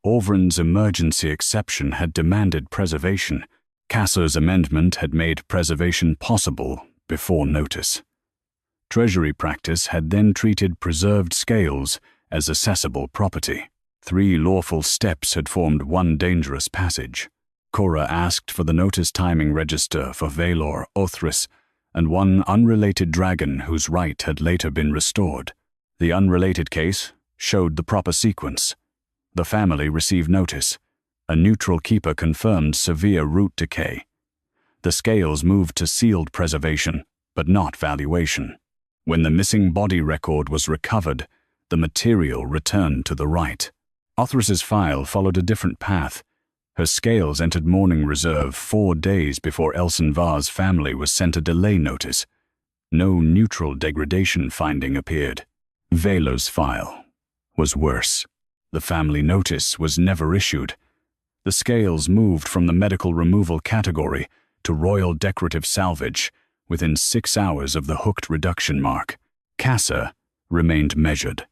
Orvran's emergency exception had demanded preservation. Cassor's amendment had made preservation possible before notice. Treasury practice had then treated preserved scales as accessible property. 3 lawful steps had formed one dangerous passage. Cora asked for the notice timing register for Valor Othris and one unrelated dragon whose right had later been restored. The unrelated case showed the proper sequence. The family received notice. A neutral keeper confirmed severe root decay. The scales moved to sealed preservation, but not valuation. When the missing body record was recovered, the material returned to the right. Othris's file followed a different path. Her scales entered mourning reserve 4 days before Elsenvar's family was sent a delay notice. No neutral degradation finding appeared. Velo's file was worse. The family notice was never issued. The scales moved from the medical removal category to royal decorative salvage within 6 hours of the hooked reduction mark. Cassor remained measured.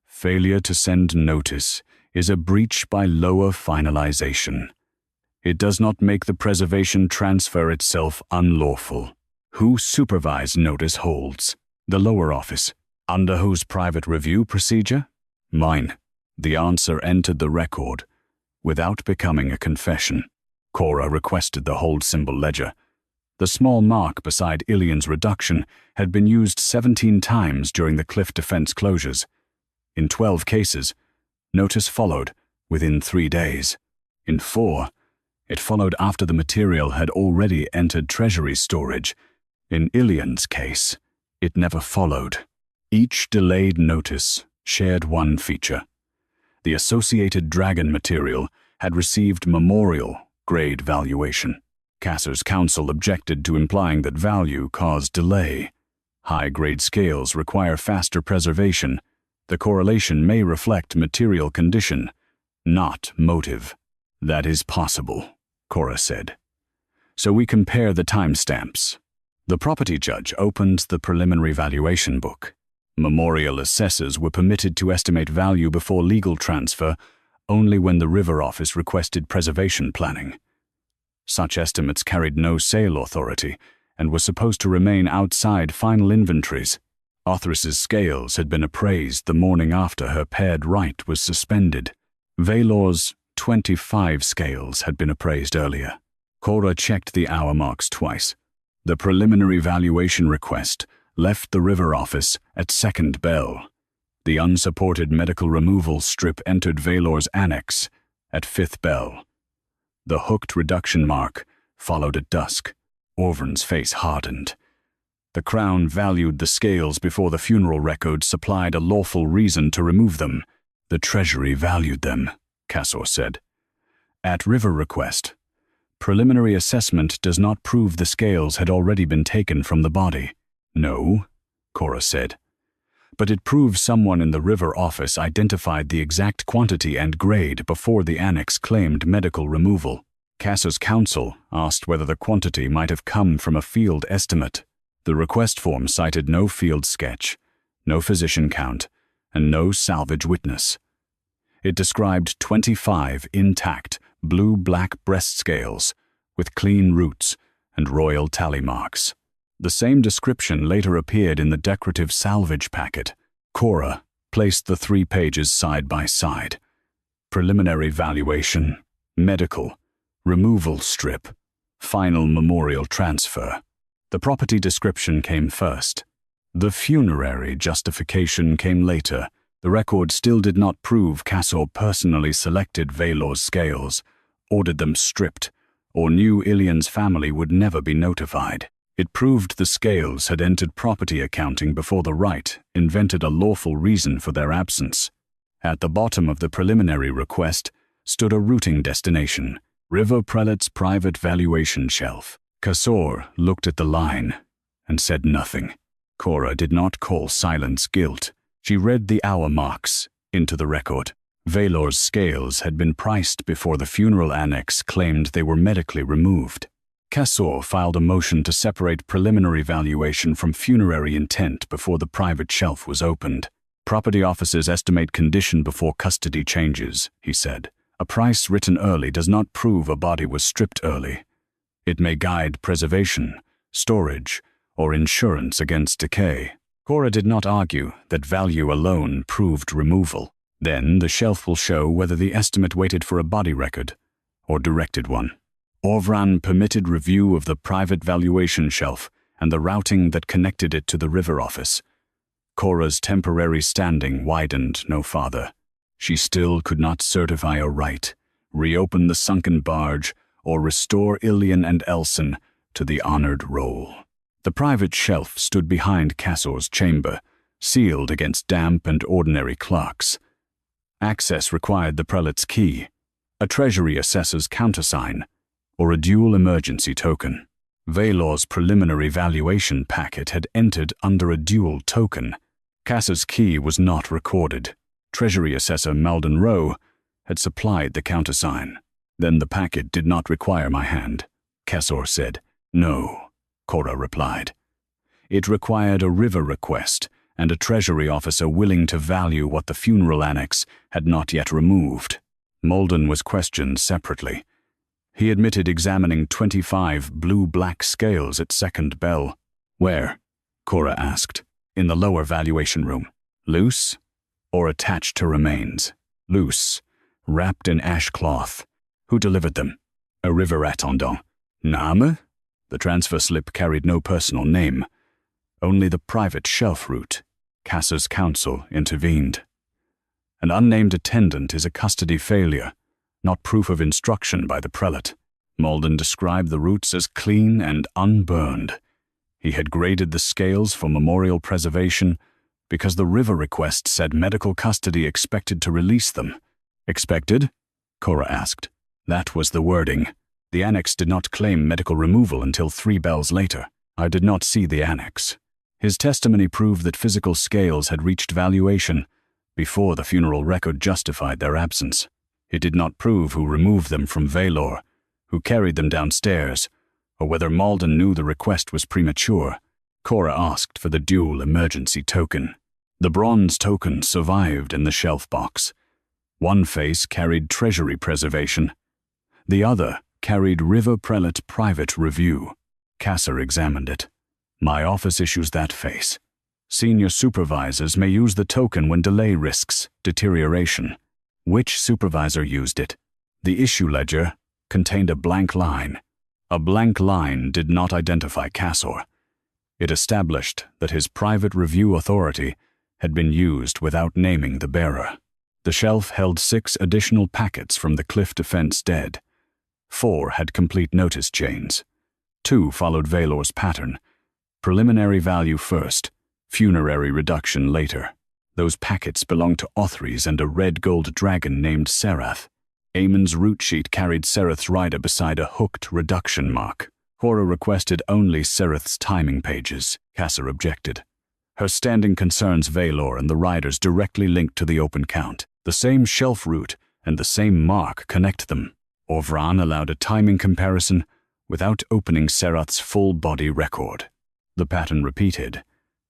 Failure to send notice is a breach by lower finalization. It does not make the preservation transfer itself unlawful. Who supervised notice holds? The lower office. Under whose private review procedure? Mine. The answer entered the record without becoming a confession. Cora requested the hold symbol ledger. The small mark beside Ilian's reduction had been used 17 times during the cliff defense closures. In 12 cases, notice followed within 3 days. In 4, it followed after the material had already entered treasury storage. In Ilian's case, it never followed. Each delayed notice shared one feature. The associated dragon material had received memorial-grade valuation. Cassor's counsel objected to implying that value caused delay. High-grade scales require faster preservation. The correlation may reflect material condition, not motive. That is possible, Cora said. So we compare the timestamps. The property judge opened the preliminary valuation book. Memorial assessors were permitted to estimate value before legal transfer only when the River Office requested preservation planning. Such estimates carried no sale authority and were supposed to remain outside final inventories. Arthur's scales had been appraised the morning after her paired right was suspended. Valor's 25 scales had been appraised earlier. Cora checked the hour marks twice. The preliminary valuation request left the River Office at second bell. The unsupported medical removal strip entered Valor's annex at fifth bell. The hooked reduction mark followed at dusk. Orvran's face hardened. The Crown valued the scales before the funeral record supplied a lawful reason to remove them. The Treasury valued them, Cassor said. At River request, preliminary assessment does not prove the scales had already been taken from the body. No, Cora said. But it proves someone in the River Office identified the exact quantity and grade before the annex claimed medical removal. Cassor's counsel asked whether the quantity might have come from a field estimate. The request form cited no field sketch, no physician count, and no salvage witness. It described 25 intact blue-black breast scales with clean roots and royal tally marks. The same description later appeared in the decorative salvage packet. Cora placed the 3 pages side by side. Preliminary valuation, medical, removal strip, final memorial transfer. The property description came first. The funerary justification came later. The record still did not prove Cassor personally selected Valor's scales, ordered them stripped, or knew Ilian's family would never be notified. It proved the scales had entered property accounting before the right invented a lawful reason for their absence. At the bottom of the preliminary request stood a routing destination, River Prelate's private valuation shelf. Cassor looked at the line and said nothing. Cora did not call silence guilt. She read the hour marks into the record. Valor's scales had been priced before the funeral annex claimed they were medically removed. Cassor filed a motion to separate preliminary valuation from funerary intent before the private shelf was opened. Property officers estimate condition before custody changes, he said. A price written early does not prove a body was stripped early. It may guide preservation, storage, or insurance against decay. Cora did not argue that value alone proved removal. Then the shelf will show whether the estimate waited for a body record or directed one. Orvran permitted review of the private valuation shelf and the routing that connected it to the River Office. Cora's temporary standing widened no farther. She still could not certify a right, reopen the sunken barge, or restore Ilian and Elson to the honored role. The private shelf stood behind Cassor's chamber, sealed against damp and ordinary clerks. Access required the prelate's key, a treasury assessor's countersign, or a dual emergency token. Valor's preliminary valuation packet had entered under a dual token. Cassor's key was not recorded. Treasury Assessor Malden Rowe had supplied the countersign. Then the packet did not require my hand, Cassor said. No, Cora replied. It required a river request and a treasury officer willing to value what the funeral annex had not yet removed. Malden was questioned separately. He admitted examining 25 blue-black scales at second bell. Where? Cora asked. In the lower valuation room. Loose or attached to remains? Loose, wrapped in ash cloth. Who delivered them? A river attendant. Name? The transfer slip carried no personal name, only the private shelf route. Cassa's counsel intervened. An unnamed attendant is a custody failure, not proof of instruction by the prelate. Malden described the routes as clean and unburned. He had graded the scales for memorial preservation because the river request said medical custody expected to release them. Expected? Cora asked. That was the wording. The annex did not claim medical removal until 3 bells later. I did not see the annex. His testimony proved that physical scales had reached valuation before the funeral record justified their absence. It did not prove who removed them from Valor, who carried them downstairs, or whether Malden knew the request was premature. Cora asked for the dual emergency token. The bronze token survived in the shelf box. One face carried treasury preservation. The other carried River Prelate private review. Cassa examined it. My office issues that face. Senior supervisors may use the token when delay risks deterioration. Which supervisor used it? The issue ledger contained a blank line. A blank line did not identify Cassor. It established that his private review authority had been used without naming the bearer. The shelf held 6 additional packets from the Cliff Defense dead. 4 had complete notice chains. 2 followed Valor's pattern. Preliminary value first, funerary reduction later. Those packets belonged to Othries and a red-gold dragon named Serath. Aemon's route sheet carried Serath's rider beside a hooked reduction mark. Cora requested only Serath's timing pages. Cassa objected. Her standing concerns Valor and the riders directly linked to the open count. The same shelf route and the same mark connect them. Orvran allowed a timing comparison without opening Serath's full-body record. The pattern repeated.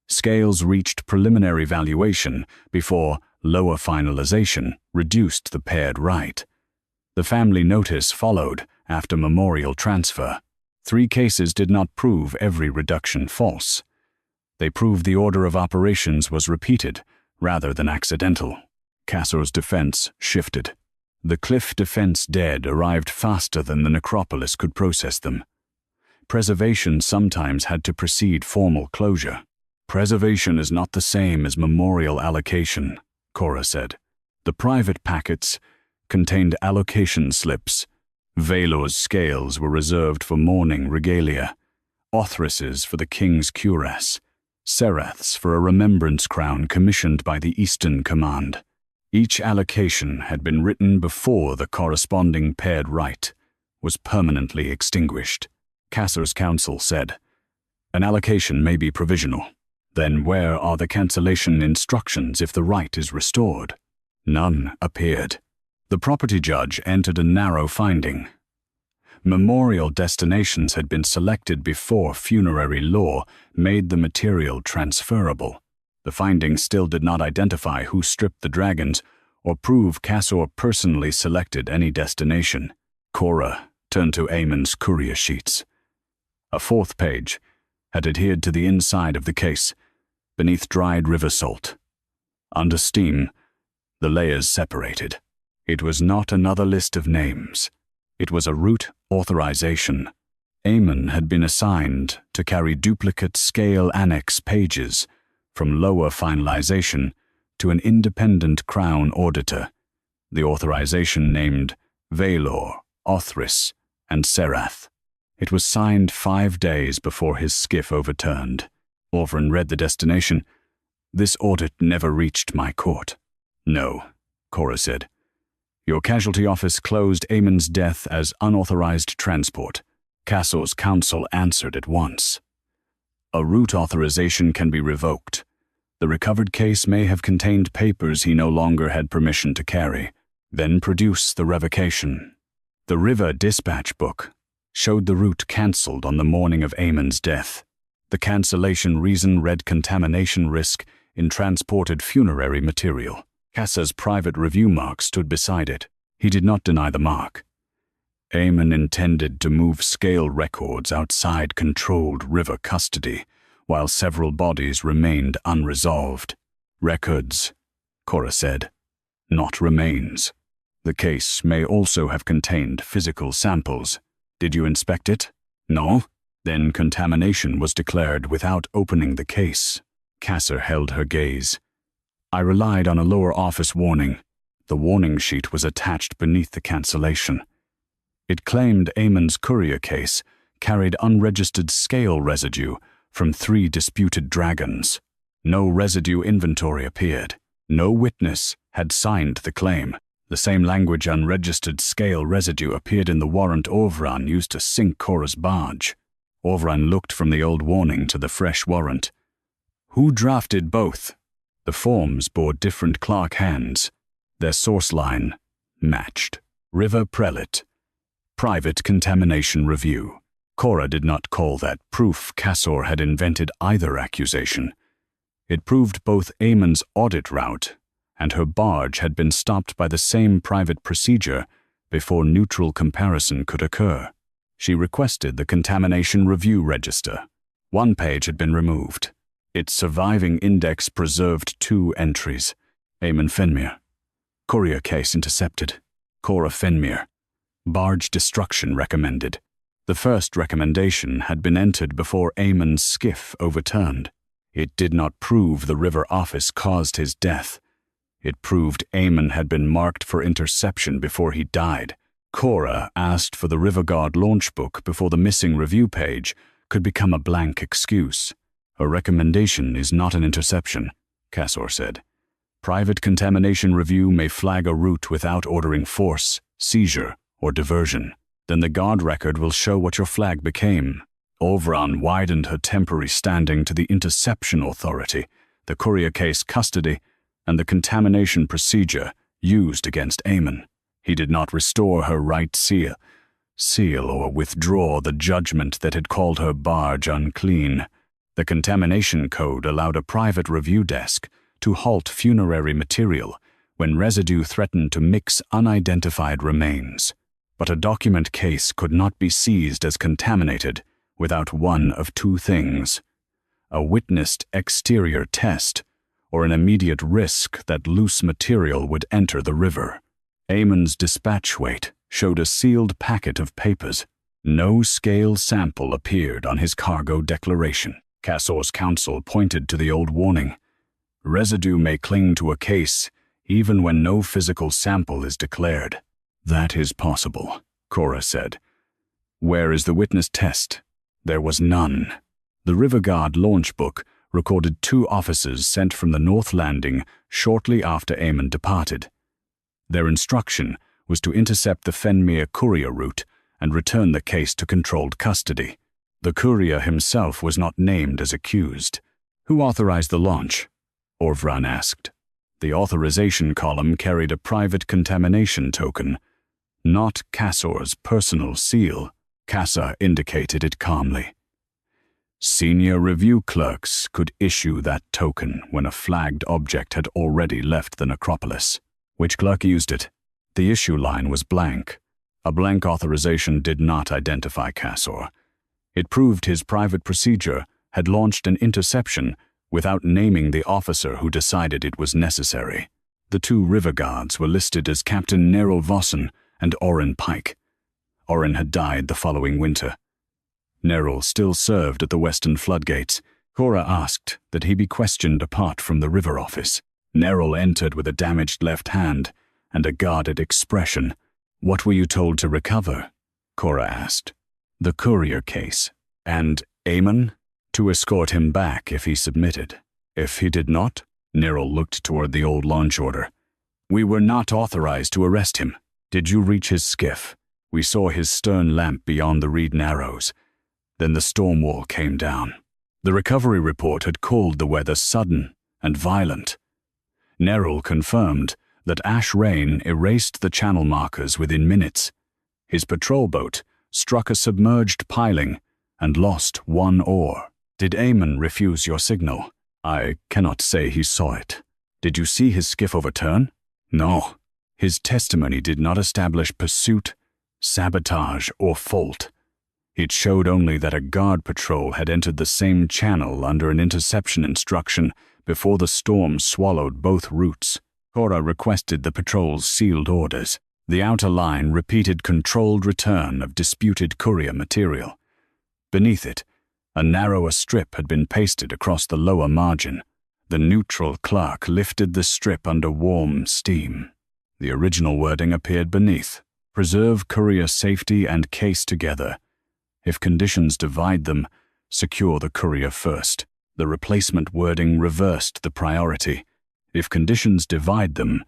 Scales reached preliminary valuation before lower finalization reduced the paired right. The family notice followed after memorial transfer. 3 cases did not prove every reduction false. They proved the order of operations was repeated rather than accidental. Cassor's defense shifted. The Cliff Defense dead arrived faster than the necropolis could process them. Preservation sometimes had to precede formal closure. Preservation is not the same as memorial allocation, Cora said. The private packets contained allocation slips. Valor's scales were reserved for mourning regalia, Othris's for the king's cuirass, Serath's for a remembrance crown commissioned by the Eastern Command. Each allocation had been written before the corresponding paired right was permanently extinguished. Cassor's counsel said, an allocation may be provisional. Then where are the cancellation instructions if the right is restored? None appeared. The property judge entered a narrow finding. Memorial destinations had been selected before funerary law made the material transferable. The finding still did not identify who stripped the dragons or prove Cassor personally selected any destination. Cora turned to Aemon's courier sheets. A 4th page had adhered to the inside of the case, beneath dried river salt. Under steam, the layers separated. It was not another list of names. It was a route authorization. Aemon had been assigned to carry duplicate scale annex pages from lower finalization to an independent crown auditor. The authorization named Valor, Othris, and Serath. It was signed 5 days before his skiff overturned. Orvran read the destination. This audit never reached my court. No, Cora said. Your casualty office closed Aemon's death as unauthorized transport. Cassor's counsel answered at once. A route authorization can be revoked. The recovered case may have contained papers he no longer had permission to carry. Then produce the revocation. The River Dispatch book showed the route cancelled on the morning of Aemon's death. The cancellation reason read contamination risk in transported funerary material. Cassa's private review mark stood beside it. He did not deny the mark. Aemon intended to move scale records outside controlled river custody, while several bodies remained unresolved. Records, Cora said, not remains. The case may also have contained physical samples. Did you inspect it? No. Then contamination was declared without opening the case. Casser held her gaze. I relied on a lower office warning. The warning sheet was attached beneath the cancellation. It claimed Amon's courier case carried unregistered scale residue from 3 disputed dragons. No residue inventory appeared. No witness had signed the claim. The same language unregistered scale residue appeared in the warrant Orvran used to sink Cora's barge. Orvran looked from the old warning to the fresh warrant. Who drafted both? The forms bore different clerk hands. Their source line matched. River Prelate. Private Contamination Review. Cora did not call that proof Casser had invented either accusation. It proved both Amon's audit route and her barge had been stopped by the same private procedure before neutral comparison could occur. She requested the Contamination Review Register. 1 page had been removed. Its surviving index preserved 2 entries. Amon Fenmere. Courier case intercepted. Cora Fenmere. Barge destruction recommended. The first recommendation had been entered before Amon's skiff overturned. It did not prove the river office caused his death. It proved Amon had been marked for interception before he died. Cora asked for the River Guard launch book before the missing review page could become a blank excuse. A recommendation is not an interception, Casser said. Private Contamination Review may flag a route without ordering force, seizure, or diversion. Then the guard record will show what your flag became. Orvran widened her temporary standing to the interception authority, the courier case custody, and the contamination procedure used against Amon. He did not restore her right seal or withdraw the judgment that had called her barge unclean. The contamination code allowed a private review desk to halt funerary material when residue threatened to mix unidentified remains. But a document case could not be seized as contaminated without one of 2 things: a witnessed exterior test or an immediate risk that loose material would enter the river. Amon's dispatch weight showed a sealed packet of papers. No scale sample appeared on his cargo declaration. Casser's counsel pointed to the old warning. Residue may cling to a case even when no physical sample is declared. That is possible, Cora said. Where is the witness test? There was none. The River Guard launch book recorded 2 officers sent from the North Landing shortly after Amon departed. Their instruction was to intercept the Fenmere courier route and return the case to controlled custody. The courier himself was not named as accused. Who authorized the launch? Orvran asked. The authorization column carried a private contamination token, not Casser's personal seal. Casser indicated it calmly. Senior review clerks could issue that token when a flagged object had already left the necropolis. Which clerk used it? The issue line was blank. A blank authorization did not identify Casser. It proved his private procedure had launched an interception without naming the officer who decided it was necessary. The 2 river guards were listed as Captain Neril Vossen and Oren Pike. Oren had died the following winter. Neril still served at the western floodgates. Cora asked that he be questioned apart from the river office. Neril entered with a damaged left hand and a guarded expression. What were you told to recover? Cora asked. The courier case. And Amon? To escort him back if he submitted. If he did not? Neril looked toward the old launch order. We were not authorized to arrest him. Did you reach his skiff? We saw his stern lamp beyond the reed narrows. Then the storm wall came down. The recovery report had called the weather sudden and violent. Neril confirmed that ash rain erased the channel markers within minutes. His patrol boat struck a submerged piling and lost 1 oar. Did Amon refuse your signal? I cannot say he saw it. Did you see his skiff overturn? No. His testimony did not establish pursuit, sabotage, or fault. It showed only that a guard patrol had entered the same channel under an interception instruction before the storm swallowed both routes. Cora requested the patrol's sealed orders. The outer line repeated controlled return of disputed courier material. Beneath it, a narrower strip had been pasted across the lower margin. The neutral clerk lifted the strip under warm steam. The original wording appeared beneath: preserve courier safety and case together. If conditions divide them, secure the courier first. The replacement wording reversed the priority. If conditions divide them,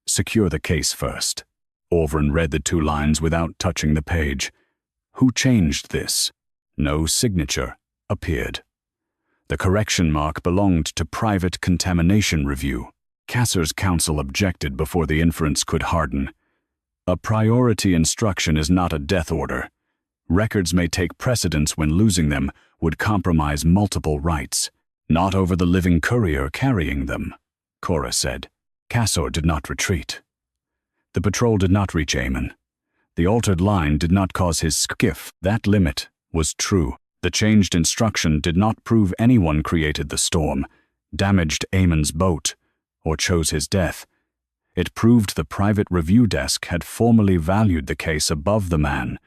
secure the case first. Orvran read the 2 lines without touching the page. Who changed this? No signature appeared. The correction mark belonged to Private Contamination Review. Kasser's counsel objected before the inference could harden. A priority instruction is not a death order. Records may take precedence when losing them would compromise multiple rights, not over the living courier carrying them, Cora said. Kasser did not retreat. The patrol did not reach Aemon. The altered line did not cause his skiff. That limit was true. The changed instruction did not prove anyone created the storm, damaged Aemon's boat, or chose his death. It proved the private review desk had formally valued the case above the man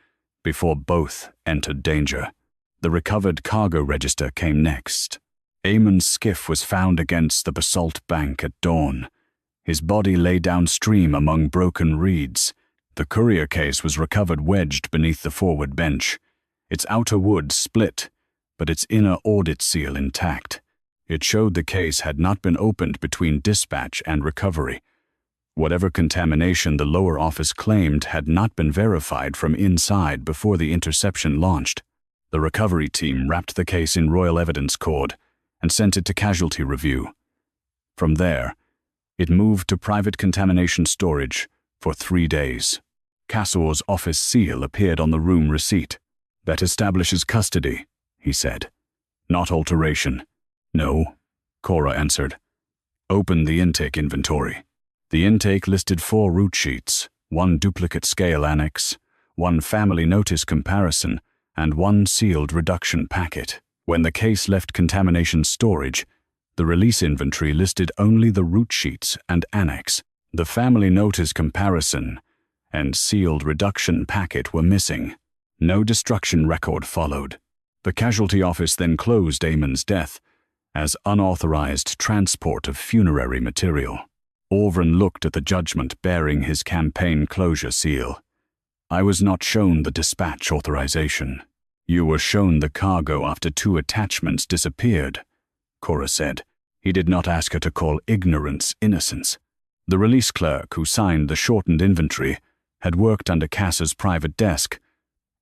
before both entered danger. The recovered cargo register came next. Aemon's skiff was found against the basalt bank at dawn. His body lay downstream among broken reeds. The courier case was recovered wedged beneath the forward bench. Its outer wood split, but its inner audit seal intact. It showed the case had not been opened between dispatch and recovery. Whatever contamination the lower office claimed had not been verified from inside before the interception launched. The recovery team wrapped the case in royal evidence cord and sent it to casualty review. From there, it moved to private contamination storage for 3 days. Kasser's office seal appeared on the room receipt. That establishes custody, he said. Not alteration. No, Cora answered. Open the intake inventory. The intake listed 4 route sheets, 1 duplicate scale annex, 1 family notice comparison, and 1 sealed reduction packet. When the case left contamination storage, the release inventory listed only the route sheets and annex. The family notice comparison and sealed reduction packet were missing. No destruction record followed. The casualty office then closed Aemon's death as unauthorized transport of funerary material. Orvran looked at the judgment bearing his campaign closure seal. I was not shown the dispatch authorization. You were shown the cargo after 2 attachments disappeared, Cora said. He did not ask her to call ignorance innocence. The release clerk who signed the shortened inventory had worked under Kasser's private desk,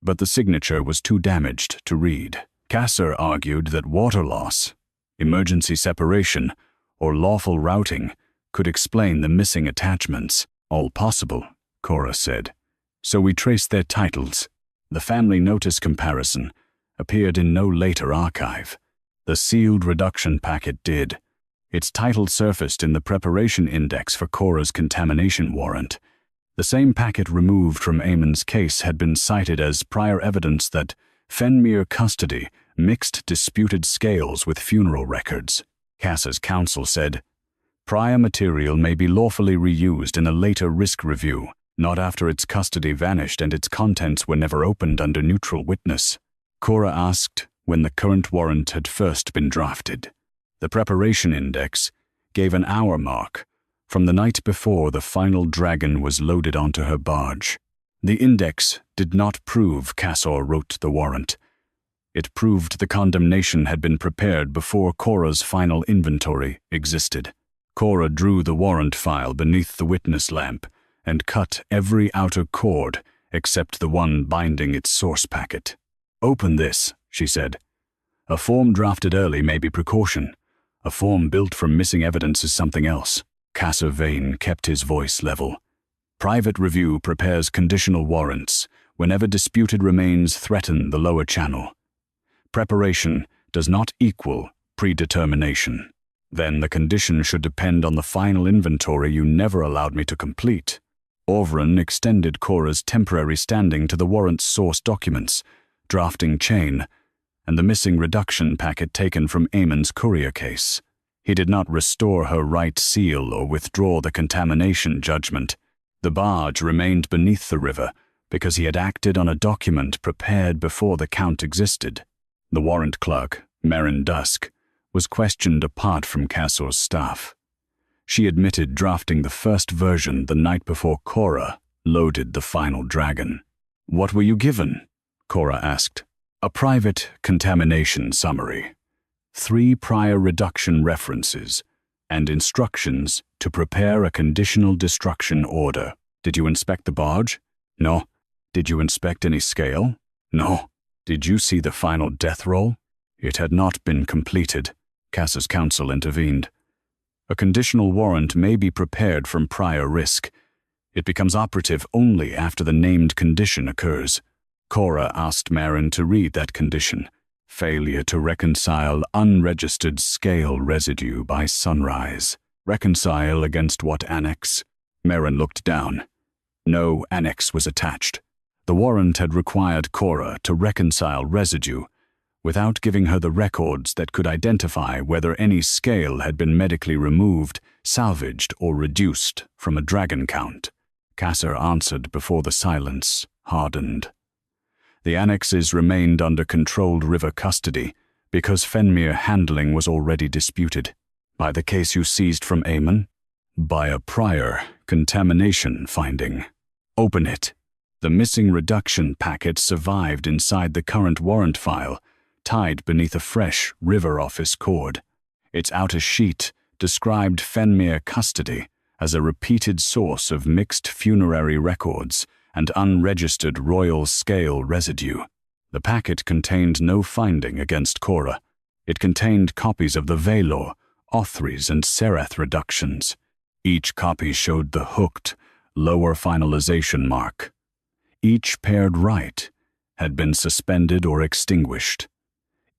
but the signature was too damaged to read. Kasser argued that water loss, emergency separation, or lawful routing could explain the missing attachments. All possible, Cora said. So we traced their titles. The family notice comparison appeared in no later archive. The sealed reduction packet did. Its title surfaced in the preparation index for Cora's contamination warrant. The same packet removed from Aemon's case had been cited as prior evidence that Fenmere custody mixed disputed scales with funeral records. Kasser's counsel said, prior material may be lawfully reused in a later risk review, not after its custody vanished and its contents were never opened under neutral witness. Cora asked when the current warrant had first been drafted. The preparation index gave an hour mark from the night before the final dragon was loaded onto her barge. The index did not prove Kasser wrote the warrant. It proved the condemnation had been prepared before Cora's final inventory existed. Cora drew the warrant file beneath the witness lamp and cut every outer cord except the one binding its source packet. Open this, she said. A form drafted early may be precaution. A form built from missing evidence is something else. Kasser Vane kept his voice level. Private review prepares conditional warrants whenever disputed remains threaten the lower channel. Preparation does not equal predetermination. Then the condition should depend on the final inventory you never allowed me to complete. Orvran extended Cora's temporary standing to the warrant's source documents, drafting chain, and the missing reduction packet taken from Aemon's courier case. He did not restore her right seal or withdraw the contamination judgment. The barge remained beneath the river because he had acted on a document prepared before the count existed. The warrant clerk, Marin Dusk, was questioned apart from Cassor's staff. She admitted drafting the first version the night before Cora loaded the final dragon. "What were you given?" Cora asked. "A private contamination summary, 3 prior reduction references, and instructions to prepare a conditional destruction order." "Did you inspect the barge?" "No." "Did you inspect any scale?" "No." "Did you see the final death roll?" "It had not been completed." Cassor's counsel intervened. "A conditional warrant may be prepared from prior risk. It becomes operative only after the named condition occurs." Cora asked Marin to read that condition: "Failure to reconcile unregistered scale residue by sunrise. Reconcile against what annex?" Marin looked down. No annex was attached. The warrant had required Cora to reconcile residue without giving her the records that could identify whether any scale had been medically removed, salvaged, or reduced from a dragon count. Cassor answered before the silence hardened. The annexes remained under controlled river custody because Fenmere handling was already disputed. "By the case you seized from Aemon?" "By a prior contamination finding." "Open it." The missing reduction packet survived inside the current warrant file, tied beneath a fresh River Office cord. Its outer sheet described Fenmere custody as a repeated source of mixed funerary records and unregistered royal scale residue. The packet contained no finding against Cora. It contained copies of the Velor, Othries, and Sereth reductions. Each copy showed the hooked, lower finalization mark. Each paired right had been suspended or extinguished.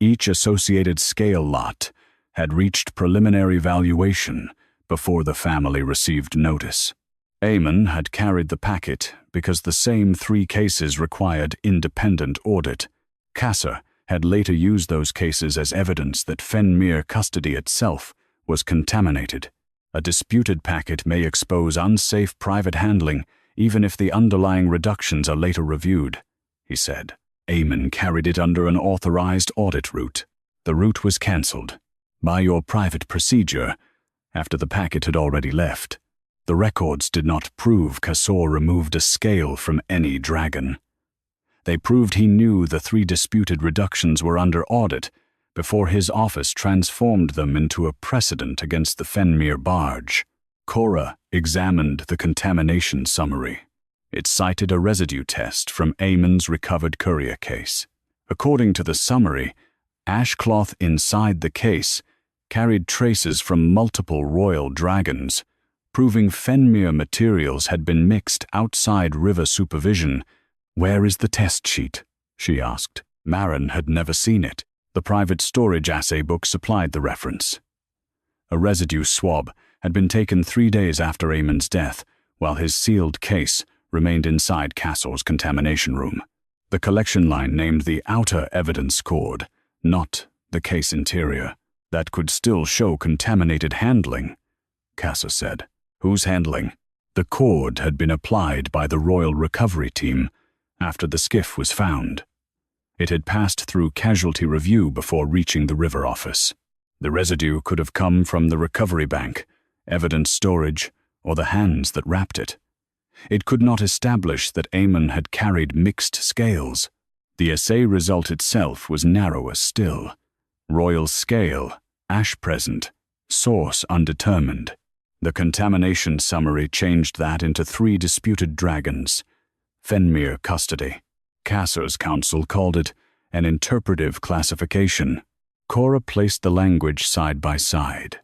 Each associated scale lot had reached preliminary valuation before the family received notice. Aemon had carried the packet because the same 3 cases required independent audit. Cassor had later used those cases as evidence that Fenmere custody itself was contaminated. A disputed packet may expose unsafe private handling even if the underlying reductions are later reviewed, he said. Aemon carried it under an authorized audit route. The route was cancelled by your private procedure after the packet had already left. The records did not prove Cassor removed a scale from any dragon. They proved he knew the 3 disputed reductions were under audit before his office transformed them into a precedent against the Fenmere barge. Cora examined the contamination summary. It cited a residue test from Aemon's recovered courier case. According to the summary, ash cloth inside the case carried traces from multiple royal dragons, proving Fenmere materials had been mixed outside river supervision. "Where is the test sheet?" she asked. Marin had never seen it. The private storage assay book supplied the reference. A residue swab had been taken 3 days after Aemon's death, while his sealed case remained inside Cassor's contamination room. The collection line named the outer evidence cord, not the case interior. "That could still show contaminated handling," Cassor said. "Whose handling?" "The cord had been applied by the Royal Recovery Team after the skiff was found. It had passed through casualty review before reaching the River Office. The residue could have come from the recovery bank, evidence storage, or the hands that wrapped it. It could not establish that Aemon had carried mixed scales. The assay result itself was narrower still. Royal scale, ash present, source undetermined. The contamination summary changed that into 3 disputed dragons. Fenmere custody. Cassor's counsel called it an interpretive classification. Cora placed the language side by side.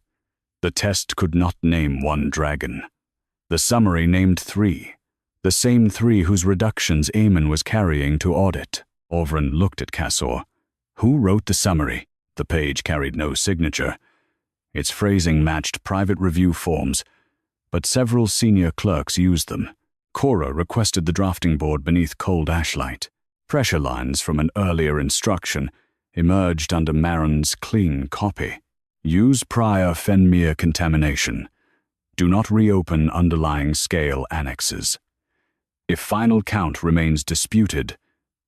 The test could not name 1 dragon. The summary named 3, the same 3 whose reductions Aemon was carrying to audit. Orvran looked at Cassor. "Who wrote the summary?" The page carried no signature. Its phrasing matched private review forms, but several senior clerks used them. Cora requested the drafting board beneath cold ashlight. Pressure lines from an earlier instruction emerged under Marin's clean copy. "Use prior Fenmere contamination. Do not reopen underlying scale annexes. If final count remains disputed,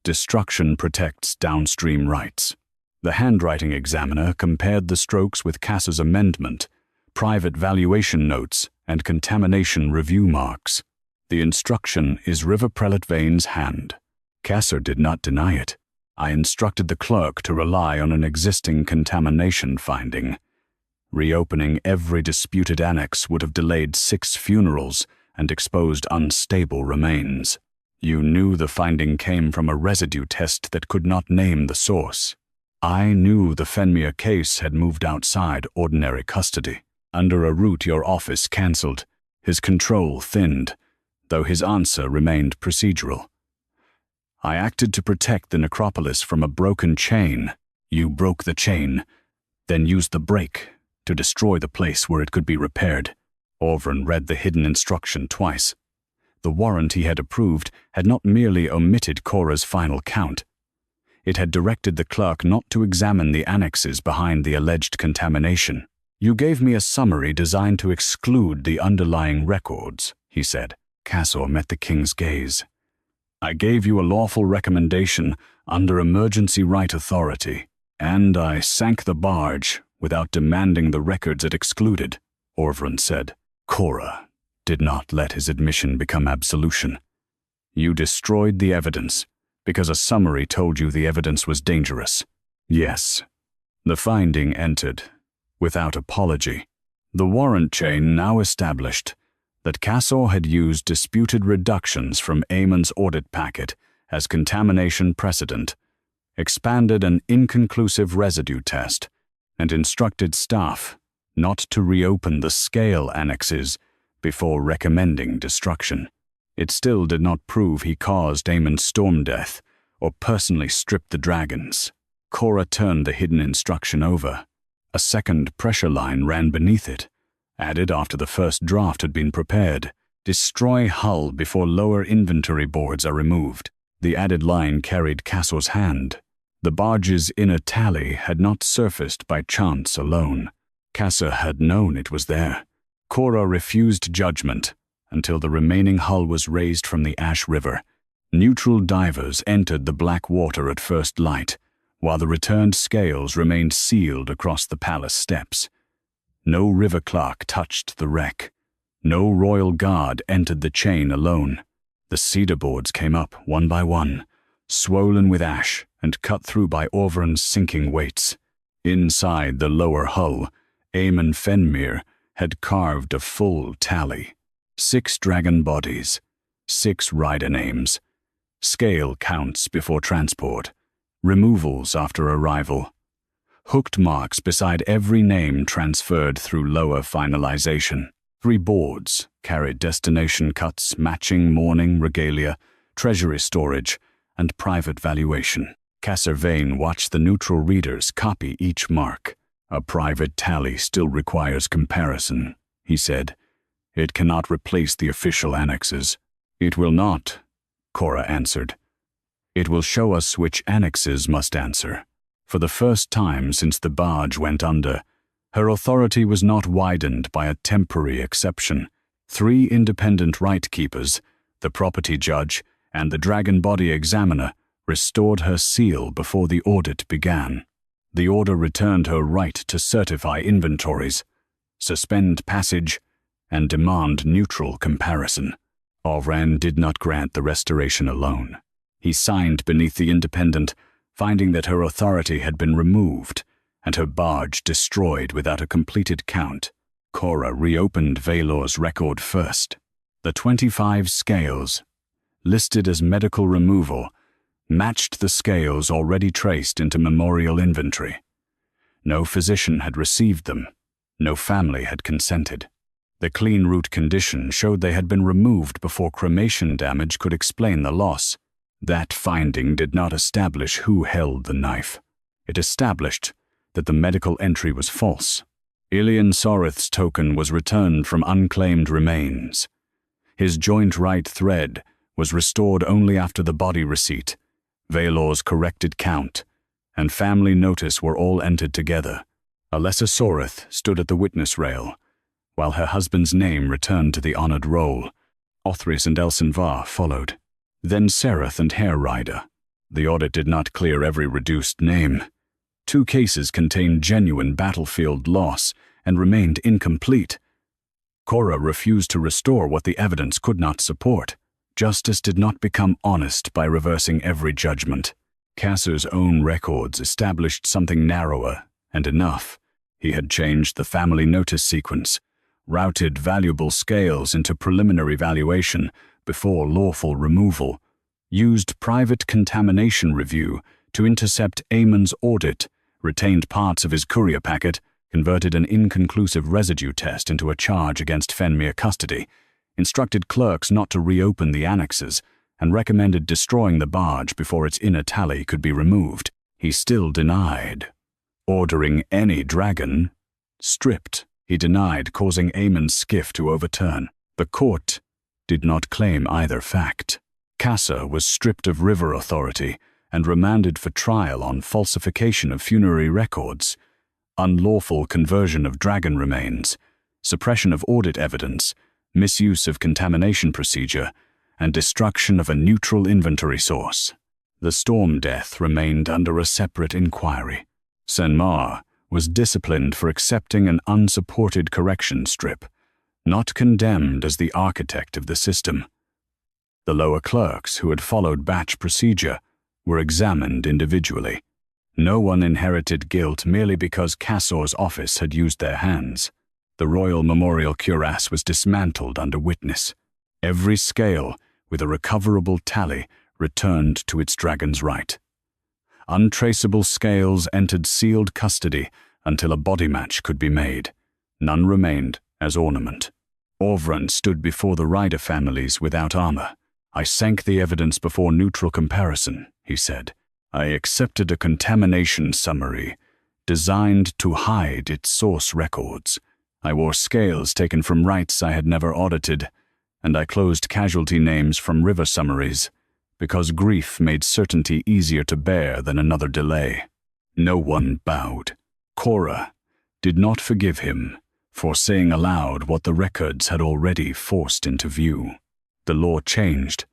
destruction protects downstream rights." The handwriting examiner compared the strokes with Cass's amendment, private valuation notes, and contamination review marks. The instruction is River Prelate Vane's hand. Casser did not deny it. I instructed the clerk to rely on an existing contamination finding. Reopening every disputed annex would have delayed 6 funerals and exposed unstable remains. You knew the finding came from a residue test that could not name the source. I knew the Fenmere case had moved outside ordinary custody. Under a route your office cancelled, his control thinned, though his answer remained procedural. I acted to protect the necropolis from a broken chain. You broke the chain, then used the break to destroy the place where it could be repaired. Orvran read the hidden instruction twice. The warrant he had approved had not merely omitted Cora's final count. It had directed the clerk not to examine the annexes behind the alleged contamination. You gave me a summary designed to exclude the underlying records, he said. Cassor met the king's gaze. I gave you a lawful recommendation under emergency right authority, and I sank the barge without demanding the records it excluded, Orvran said. Cora did not let his admission become absolution. You destroyed the evidence because a summary told you the evidence was dangerous. Yes, the finding entered without apology. The warrant chain now established that Cassor had used disputed reductions from Aemon's audit packet as contamination precedent, expanded an inconclusive residue test, and instructed staff not to reopen the scale annexes before recommending destruction. It still did not prove he caused Aemon's storm death or personally stripped the dragons. Cora turned the hidden instruction over. A second pressure line ran beneath it, added after the first draft had been prepared. Destroy hull before lower inventory boards are removed. The added line carried Cassor's hand. The barge's inner tally had not surfaced by chance alone. Cassor had known it was there. Cora refused judgment until the remaining hull was raised from the Ash River. Neutral divers entered the black water at first light, while the returned scales remained sealed across the palace steps. No river clerk touched the wreck. No royal guard entered the chain alone. The cedar boards came up one by one, swollen with ash and cut through by Orvran's sinking weights. Inside the lower hull, Aemon Fenmere had carved a full tally. 6 dragon bodies, 6 rider names, scale counts before transport, removals after arrival, hooked marks beside every name transferred through lower finalization. 3 boards carried destination cuts matching mourning regalia, treasury storage, and private valuation. Cassor Vane watched the neutral readers copy each mark. A private tally still requires comparison, he said. It cannot replace the official annexes. It will not, Cora answered. It will show us which annexes must answer. For the first time since the barge went under, her authority was not widened by a temporary exception. 3 independent right keepers, the property judge, and the dragon body examiner, restored her seal before the audit began. The order returned her right to certify inventories, suspend passage, and demand neutral comparison. Orvran did not grant the restoration alone. He signed beneath the independent, finding that her authority had been removed and her barge destroyed without a completed count. Cora reopened Valor's record first. The 25 scales, listed as medical removal, matched the scales already traced into memorial inventory. No physician had received them. No family had consented. The clean root condition showed they had been removed before cremation damage could explain the loss. That finding did not establish who held the knife. It established that the medical entry was false. Ilian Sorith's token was returned from unclaimed remains. His joint right thread was restored only after the body receipt. Valor's corrected count and family notice were all entered together. Alessa Sorith stood at the witness rail, while her husband's name returned to the honored roll. Othris and Elsinvar followed. Then Sereth and Hare Rider. The audit did not clear every reduced name. 2 cases contained genuine battlefield loss and remained incomplete. Cora refused to restore what the evidence could not support. Justice did not become honest by reversing every judgment. Kasser's own records established something narrower and enough. He had changed the family notice sequence, routed valuable scales into preliminary valuation before lawful removal, used private contamination review to intercept Eamon's audit, retained parts of his courier packet, converted an inconclusive residue test into a charge against Fenmere custody, instructed clerks not to reopen the annexes, and recommended destroying the barge before its inner tally could be removed. He still denied ordering any dragon stripped. He denied causing Eamon's skiff to overturn. The court did not claim either fact. Kasser was stripped of river authority and remanded for trial on falsification of funerary records, unlawful conversion of dragon remains, suppression of audit evidence, misuse of contamination procedure, and destruction of a neutral inventory source. The storm death remained under a separate inquiry. Fenmere was disciplined for accepting an unsupported correction strip, not condemned as the architect of the system. The lower clerks who had followed batch procedure were examined individually. No one inherited guilt merely because Kasser's office had used their hands. The Royal Memorial Cuirass was dismantled under witness. Every scale, with a recoverable tally, returned to its dragon's right. Untraceable scales entered sealed custody until a body match could be made. None remained as ornament. Orvran stood before the rider families without armor. "I sank the evidence before neutral comparison," he said. "I accepted a contamination summary designed to hide its source records. I wore scales taken from rites I had never audited, and I closed casualty names from river summaries, because grief made certainty easier to bear than another delay." No one bowed. Cora did not forgive him for saying aloud what the records had already forced into view. The law changed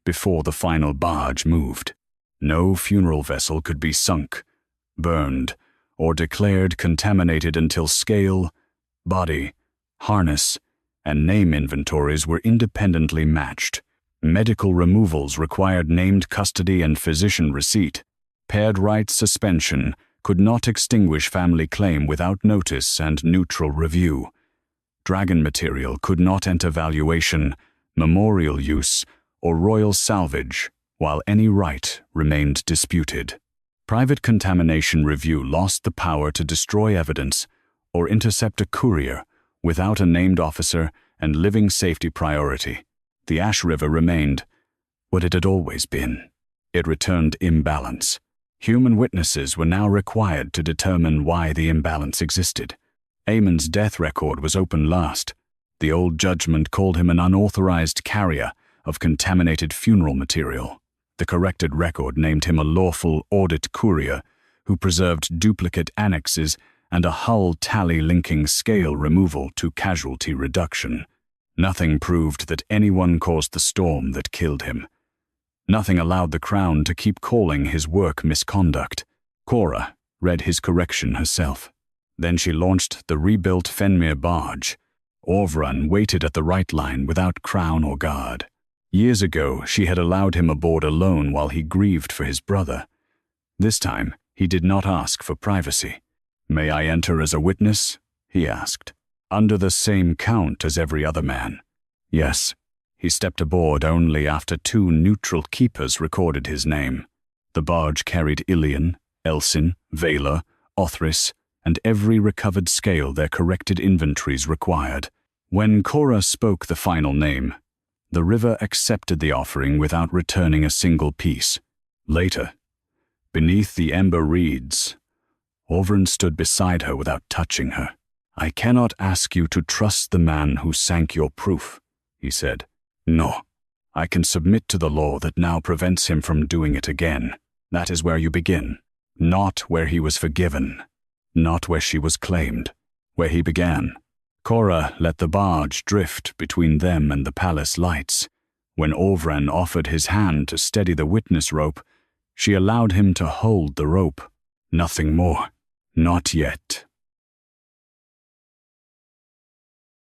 before the final barge moved. No funeral vessel could be sunk, burned, or declared contaminated until scale, body, harness, and name inventories were independently matched. Medical removals required named custody and physician receipt. Paired rights suspension could not extinguish family claim without notice and neutral review. Dragon material could not enter valuation, memorial use, or royal salvage, while any right remained disputed. Private contamination review lost the power to destroy evidence or intercept a courier without a named officer and living safety priority. The Ash River remained what it had always been. It returned imbalance. Human witnesses were now required to determine why the imbalance existed. Eamon's death record was open last. The old judgment called him an unauthorized carrier of contaminated funeral material. The corrected record named him a lawful audit courier who preserved duplicate annexes and a hull tally linking scale removal to casualty reduction. Nothing proved that anyone caused the storm that killed him. Nothing allowed the Crown to keep calling his work misconduct. Cora read his correction herself. Then she launched the rebuilt Fenmere barge. Orvran waited at the right line without crown or guard. Years ago, she had allowed him aboard alone while he grieved for his brother. This time, he did not ask for privacy. "May I enter as a witness?" he asked. "Under the same count as every other man." Yes. He stepped aboard only after 2 neutral keepers recorded his name. The barge carried Ilion, Elsin, Valar, Othris, and every recovered scale their corrected inventories required. When Cora spoke the final name, the river accepted the offering without returning a single piece. Later, beneath the ember reeds, Orvran stood beside her without touching her. "I cannot ask you to trust the man who sank your proof," he said. "No, I can submit to the law that now prevents him from doing it again. That is where you begin. Not where he was forgiven. Not where she was claimed. Where he began." Cora let the barge drift between them and the palace lights. When Orvran offered his hand to steady the witness rope, she allowed him to hold the rope. Nothing more. Not yet.